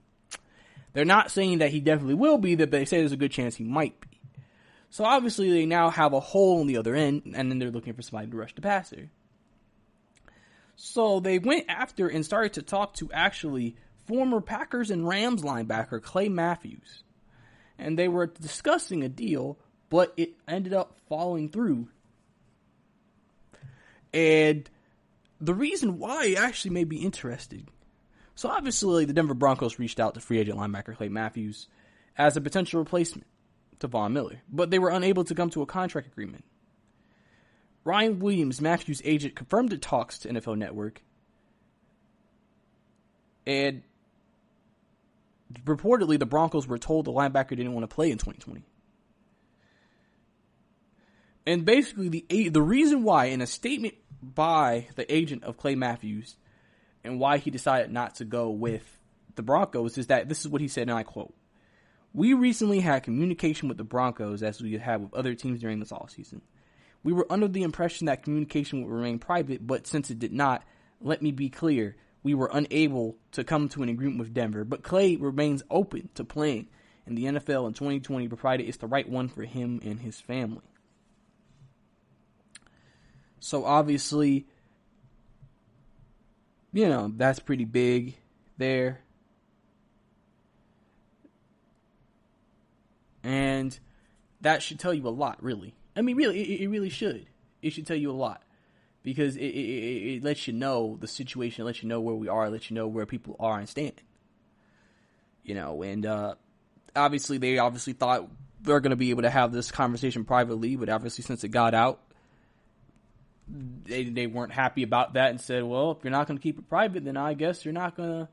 They're not saying that he definitely will be, but they say there's a good chance he might be. So obviously they now have a hole on the other end, and then they're looking for somebody to rush the passer. So they went after and started to talk to actually former Packers and Rams linebacker Clay Matthews. And they were discussing a deal, but it ended up falling through. And the reason why it actually made me interested. So obviously the Denver Broncos reached out to free agent linebacker Clay Matthews as a potential replacement to Von Miller, but they were unable to come to a contract agreement. Ryan Williams, Matthews' agent, confirmed the talks to NFL Network, and reportedly the Broncos were told the linebacker didn't want to play in 2020. And basically the reason why, in a statement by the agent of Clay Matthews, and why he decided not to go with the Broncos, is that this is what he said, and I quote, "We recently had communication with the Broncos as we had with other teams during this offseason. We were under the impression that communication would remain private, but since it did not, let me be clear, we were unable to come to an agreement with Denver, but Clay remains open to playing in the NFL in 2020, provided it's the right one for him and his family." So obviously, that's pretty big there. And that should tell you a lot, really. I mean, really, it really should. It should tell you a lot. Because it lets you know the situation, it lets you know where we are, it lets you know where people are and stand. And obviously, they thought they're going to be able to have this conversation privately, but obviously since it got out, they weren't happy about that and said, well, if you're not going to keep it private, then I guess you're not going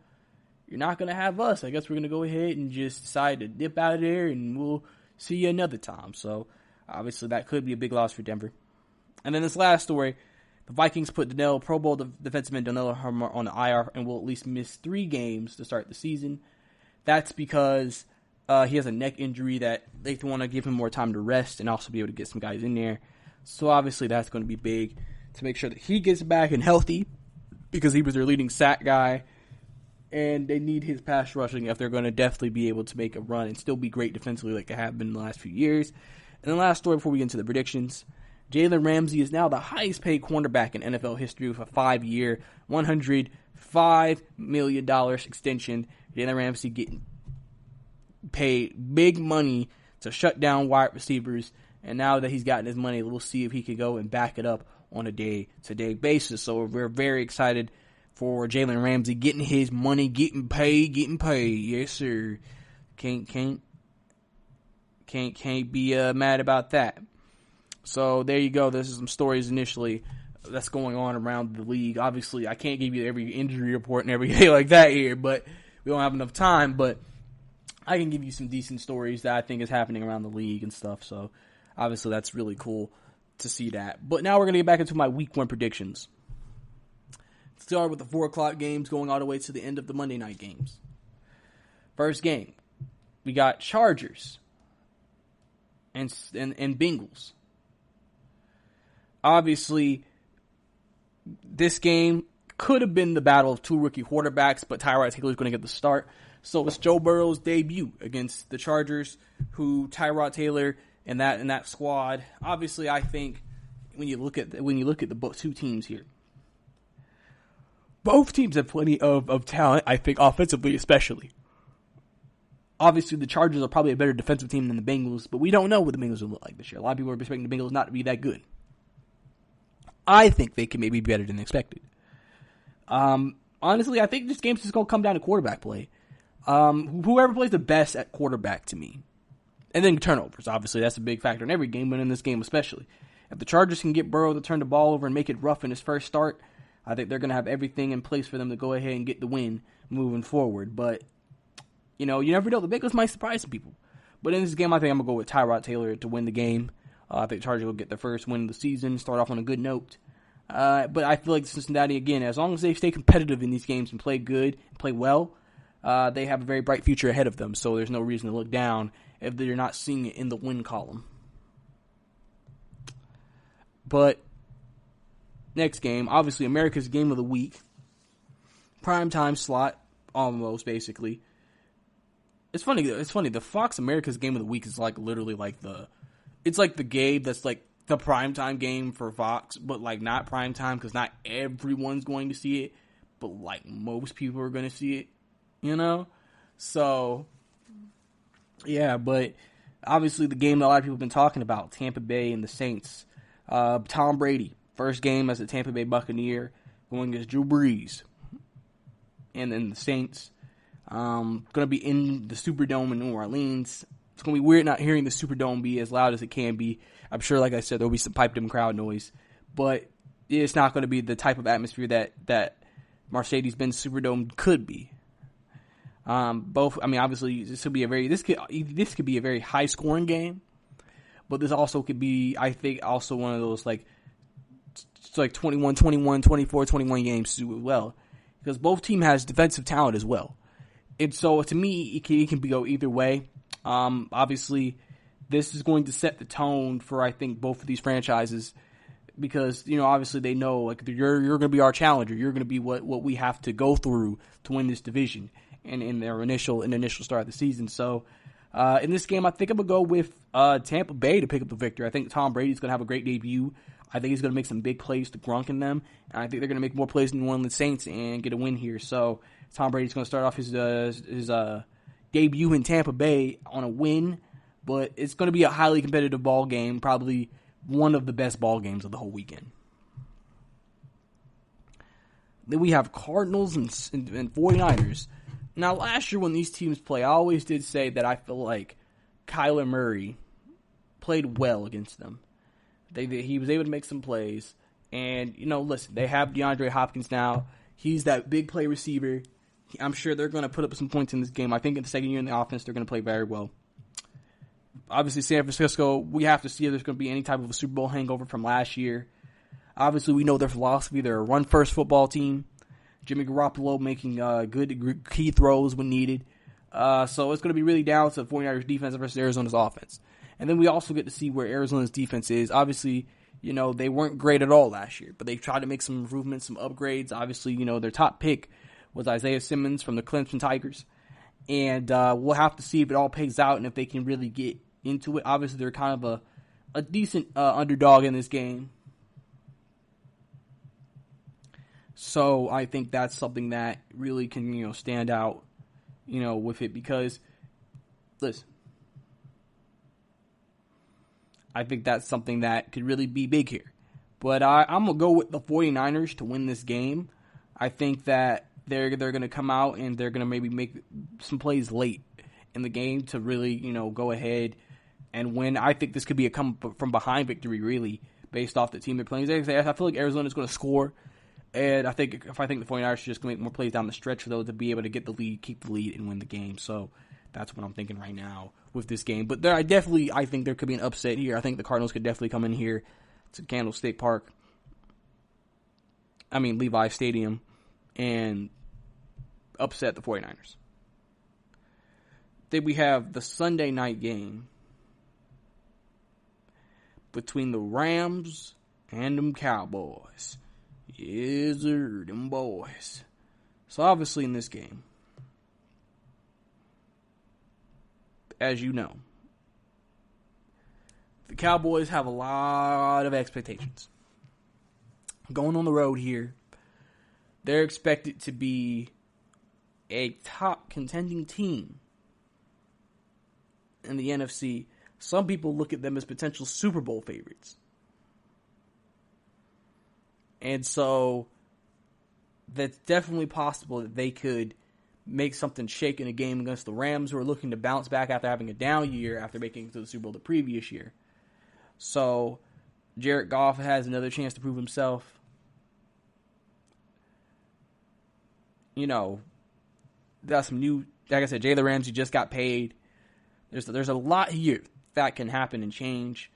to have us. I guess we're going to go ahead and just decide to dip out of there, and we'll see you another time. So, obviously, that could be a big loss for Denver. And then this last story, the Vikings put Pro Bowl defensive end Donnell Harmer on the IR and will at least miss 3 games to start the season. That's because he has a neck injury that they want to give him more time to rest and also be able to get some guys in there. So obviously that's going to be big to make sure that he gets back and healthy because he was their leading sack guy. And they need his pass rushing if they're going to definitely be able to make a run and still be great defensively like they have been in the last few years. And the last story before we get into the predictions, Jaylen Ramsey is now the highest paid cornerback in NFL history with a 5-year, $105 million extension. Jaylen Ramsey getting paid big money to shut down wide receivers. And now that he's gotten his money, we'll see if he can go and back it up on a day-to-day basis. So we're very excited for Jaylen Ramsey getting his money, getting paid. Yes, sir. Can't be mad about that. So there you go. This is some stories initially that's going on around the league. Obviously, I can't give you every injury report and everything like that here, but we don't have enough time. But I can give you some decent stories that I think is happening around the league and stuff. So obviously, that's really cool to see that. But now we're going to get back into my week 1 predictions. Start with the 4 o'clock games going all the way to the end of the Monday night games. First game, we got Chargers and Bengals. Obviously, this game could have been the battle of 2 rookie quarterbacks, but Tyrod Taylor is going to get the start. So it's Joe Burrow's debut against the Chargers, who Tyrod Taylor and that squad. Obviously, I think when you look at the 2 teams here, both teams have plenty of talent, I think, offensively especially. Obviously, the Chargers are probably a better defensive team than the Bengals, but we don't know what the Bengals will look like this year. A lot of people are expecting the Bengals not to be that good. I think they can maybe be better than expected. Honestly, I think this game's just going to come down to quarterback play. Whoever plays the best at quarterback to me. And then turnovers, obviously. That's a big factor in every game, but in this game especially. If the Chargers can get Burrow to turn the ball over and make it rough in his first start, I think they're going to have everything in place for them to go ahead and get the win moving forward. But, you never know. The Bengals might surprise some people. But in this game, I think I'm going to go with Tyrod Taylor to win the game. I think Chargers will get their first win of the season, start off on a good note. But I feel like Cincinnati, again, as long as they stay competitive in these games and play good, and play well, they have a very bright future ahead of them. So there's no reason to look down if they're not seeing it in the win column. But next game, obviously America's game of the week. Primetime slot, almost, basically. It's funny. The Fox America's game of the week is like literally like it's like the game that's like the primetime game for Fox, but like not primetime because not everyone's going to see it, but like most people are going to see it, So, yeah, but obviously the game that a lot of people have been talking about, Tampa Bay and the Saints. Tom Brady, first game as a Tampa Bay Buccaneer, going against Drew Brees. And then the Saints, going to be in the Superdome in New Orleans. It's going to be weird not hearing the Superdome be as loud as it can be. I'm sure, like I said, there will be some piped-in crowd noise. But it's not going to be the type of atmosphere that Mercedes-Benz Superdome could be. Obviously, this could be a very high-scoring game. But this also could be, I think, also one of those, like 21-21, 24-21 games as well. Because both team has defensive talent as well. And so, to me, it can go either way. Obviously, this is going to set the tone for, I think, both of these franchises. Because, obviously they know, like, you're going to be our challenger. You're going to be what we have to go through to win this division. And in their initial start of the season. So, in this game, I think I'm going to go with Tampa Bay to pick up the victory. I think Tom Brady's going to have a great debut. I think he's going to make some big plays to Gronk in them. And I think they're going to make more plays than one of the Saints and get a win here. So, Tom Brady's going to start off his debut in Tampa Bay on a win. But it's going to be a highly competitive ball game. Probably one of the best ball games of the whole weekend. Then we have Cardinals and 49ers. Now, last year when these teams play, I always did say that I feel like Kyler Murray played well against them. He was able to make some plays, And, listen, they have DeAndre Hopkins now. He's that big play receiver. I'm sure they're going to put up some points in this game. I think in the second year in the offense, they're going to play very well. Obviously, San Francisco, we have to see if there's going to be any type of a Super Bowl hangover from last year. Obviously, we know their philosophy. They're a run-first football team. Jimmy Garoppolo making good key throws when needed. So it's going to be really down to the 49ers defense versus Arizona's offense. And then we also get to see where Arizona's defense is. Obviously, they weren't great at all last year, but they tried to make some improvements, some upgrades. Obviously, their top pick was Isaiah Simmons from the Clemson Tigers. And we'll have to see if it all pays out and if they can really get into it. Obviously, they're kind of a decent underdog in this game. So I think that's something that really can, stand out, with it because, listen, I think that's something that could really be big here. But I'm going to go with the 49ers to win this game. I think that they're going to come out and they're going to maybe make some plays late in the game to really, go ahead and win. I think this could be a come from behind victory, really, based off the team they're playing. I feel like Arizona's going to score. And I think the 49ers should just make more plays down the stretch for those to be able to get the lead, keep the lead, and win the game. So that's what I'm thinking right now with this game. But I think there could be an upset here. I think the Cardinals could definitely come in here to Levi Stadium, and upset the 49ers. Then we have the Sunday night game between the Rams and them Cowboys. Yes, sir, them boys. So obviously in this game, as you know, the Cowboys have a lot of expectations. Going on the road here, they're expected to be a top contending team in the NFC. Some people look at them as potential Super Bowl favorites. And so that's definitely possible that they could make something shake in a game against the Rams, who are looking to bounce back after having a down year after making it to the Super Bowl the previous year. So Jared Goff has another chance to prove himself. That's some new, like I said, Jaylen Ramsey just got paid. There's a lot here that can happen and change.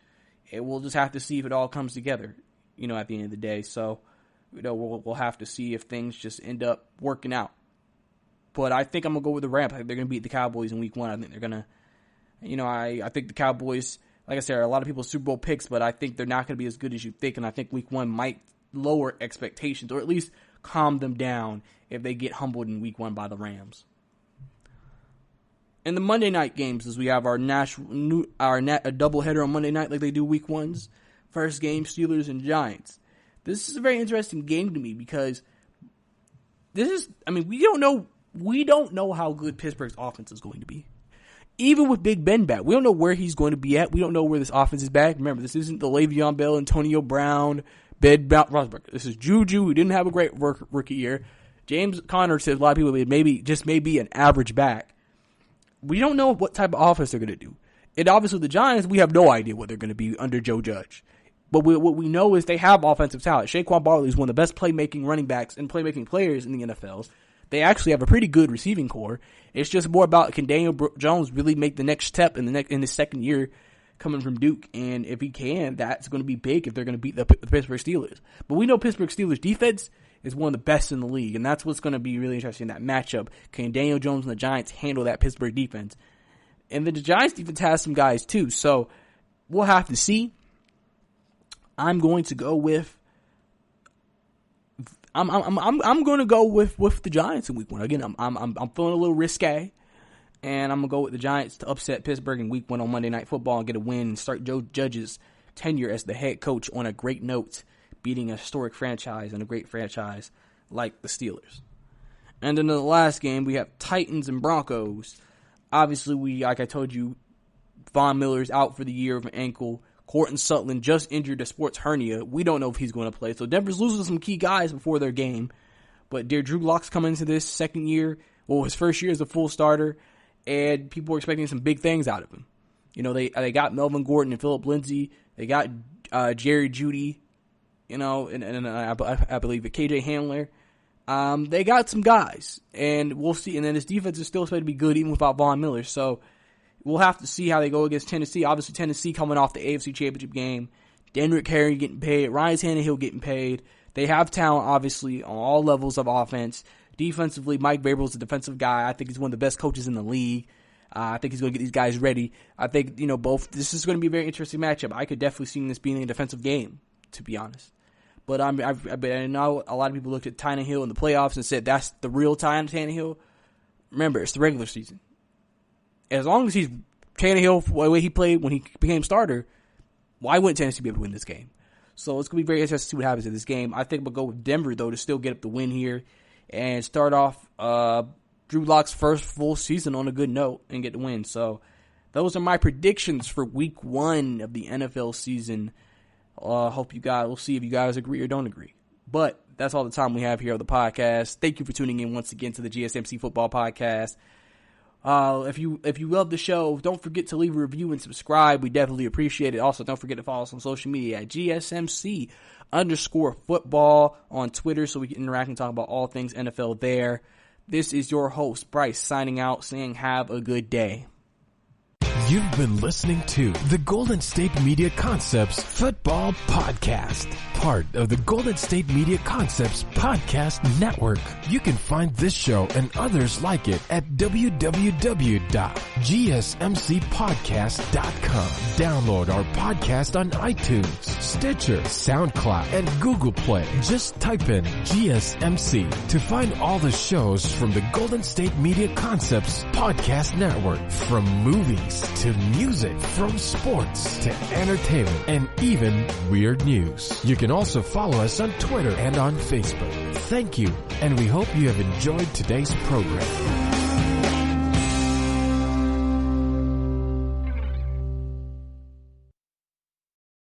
And we'll just have to see if it all comes together, at the end of the day. So, we'll have to see if things just end up working out. But I think I'm going to go with the Rams. I think they're going to beat the Cowboys in week 1. I think they're going to, I think the Cowboys, like I said, are a lot of people's Super Bowl picks, but I think they're not going to be as good as you think. And I think week 1 might lower expectations, or at least calm them down if they get humbled in week 1 by the Rams. In the Monday night games, as we have our doubleheader on Monday night like they do week 1s. First game, Steelers and Giants. This is a very interesting game to me because we don't know how good Pittsburgh's offense is going to be. Even with Big Ben back, we don't know where he's going to be at. We don't know where this offense is back. Remember, this isn't the Le'Veon Bell, Antonio Brown, Ben Roethlisberger. This is Juju, who didn't have a great rookie year. James Conner says a lot of people may be an average back. We don't know what type of offense they're going to do. And obviously the Giants, we have no idea what they're going to be under Joe Judge. But what we know is they have offensive talent. Saquon Barkley is one of the best playmaking running backs and playmaking players in the NFL. They actually have a pretty good receiving core. It's just more about, can Daniel Jones really make the next step in his second year coming from Duke? And if he can, that's going to be big if they're going to beat the Pittsburgh Steelers. But we know Pittsburgh Steelers defense is one of the best in the league, and that's what's going to be really interesting in that matchup. Can Daniel Jones and the Giants handle that Pittsburgh defense? And the Giants defense has some guys too, so we'll have to see. I'm going to go with I'm going to go with the Giants in week 1. Again, I'm feeling a little risque, and I'm going to go with the Giants to upset Pittsburgh in week 1 on Monday Night Football and get a win and start Joe Judge's tenure as the head coach on a great note, beating a historic franchise and a great franchise like the Steelers. And then in the last game, we have Titans and Broncos. Obviously, like I told you, Von Miller's out for the year with an ankle. Courtland Sutton just injured a sports hernia. We don't know if he's going to play. So Denver's losing some key guys before their game. But Drew Lock's coming into this second year. Well, his first year as a full starter. And people are expecting some big things out of him. They got Melvin Gordon and Phillip Lindsay. They got Jerry Jeudy. and I believe KJ Handler. They got some guys, and we'll see. And then this defense is still supposed to be good even without Von Miller. So we'll have to see how they go against Tennessee. Obviously, Tennessee coming off the AFC Championship game. Denrick Carey getting paid. Ryan Tannehill getting paid. They have talent, obviously, on all levels of offense. Defensively, Mike Vrabel's a defensive guy. I think he's one of the best coaches in the league. I think he's going to get these guys ready. I think, this is going to be a very interesting matchup. I could definitely see this being a defensive game, to be honest. But I know a lot of people looked at Tannehill in the playoffs and said that's the real Tannehill. Remember, it's the regular season. As long as he's Tannehill, the way he played when he became starter, why wouldn't Tennessee be able to win this game? So it's going to be very interesting to see what happens in this game. I think we'll go with Denver, though, to still get up the win here and start off Drew Lock's first full season on a good note and get the win. So those are my predictions for week 1 of the NFL season. We'll see if you guys agree or don't agree. But that's all the time we have here on the podcast. Thank you for tuning in once again to the GSMC Football Podcast. If you love the show, don't forget to leave a review and subscribe. We definitely appreciate it. Also, don't forget to follow us on social media at GSMC_football on Twitter so we can interact and talk about all things NFL there. This is your host, Brice, signing out, saying have a good day. You've been listening to the Golden State Media Concepts Football Podcast, part of the Golden State Media Concepts Podcast Network. You can find this show and others like it at www.gsmcpodcast.com. Download our podcast on iTunes, Stitcher, SoundCloud, and Google Play. Just type in GSMC to find all the shows from the Golden State Media Concepts Podcast Network, from movies to music, from sports to entertainment, and even weird news. You can also follow us on Twitter and on Facebook. Thank you, and we hope you have enjoyed today's program.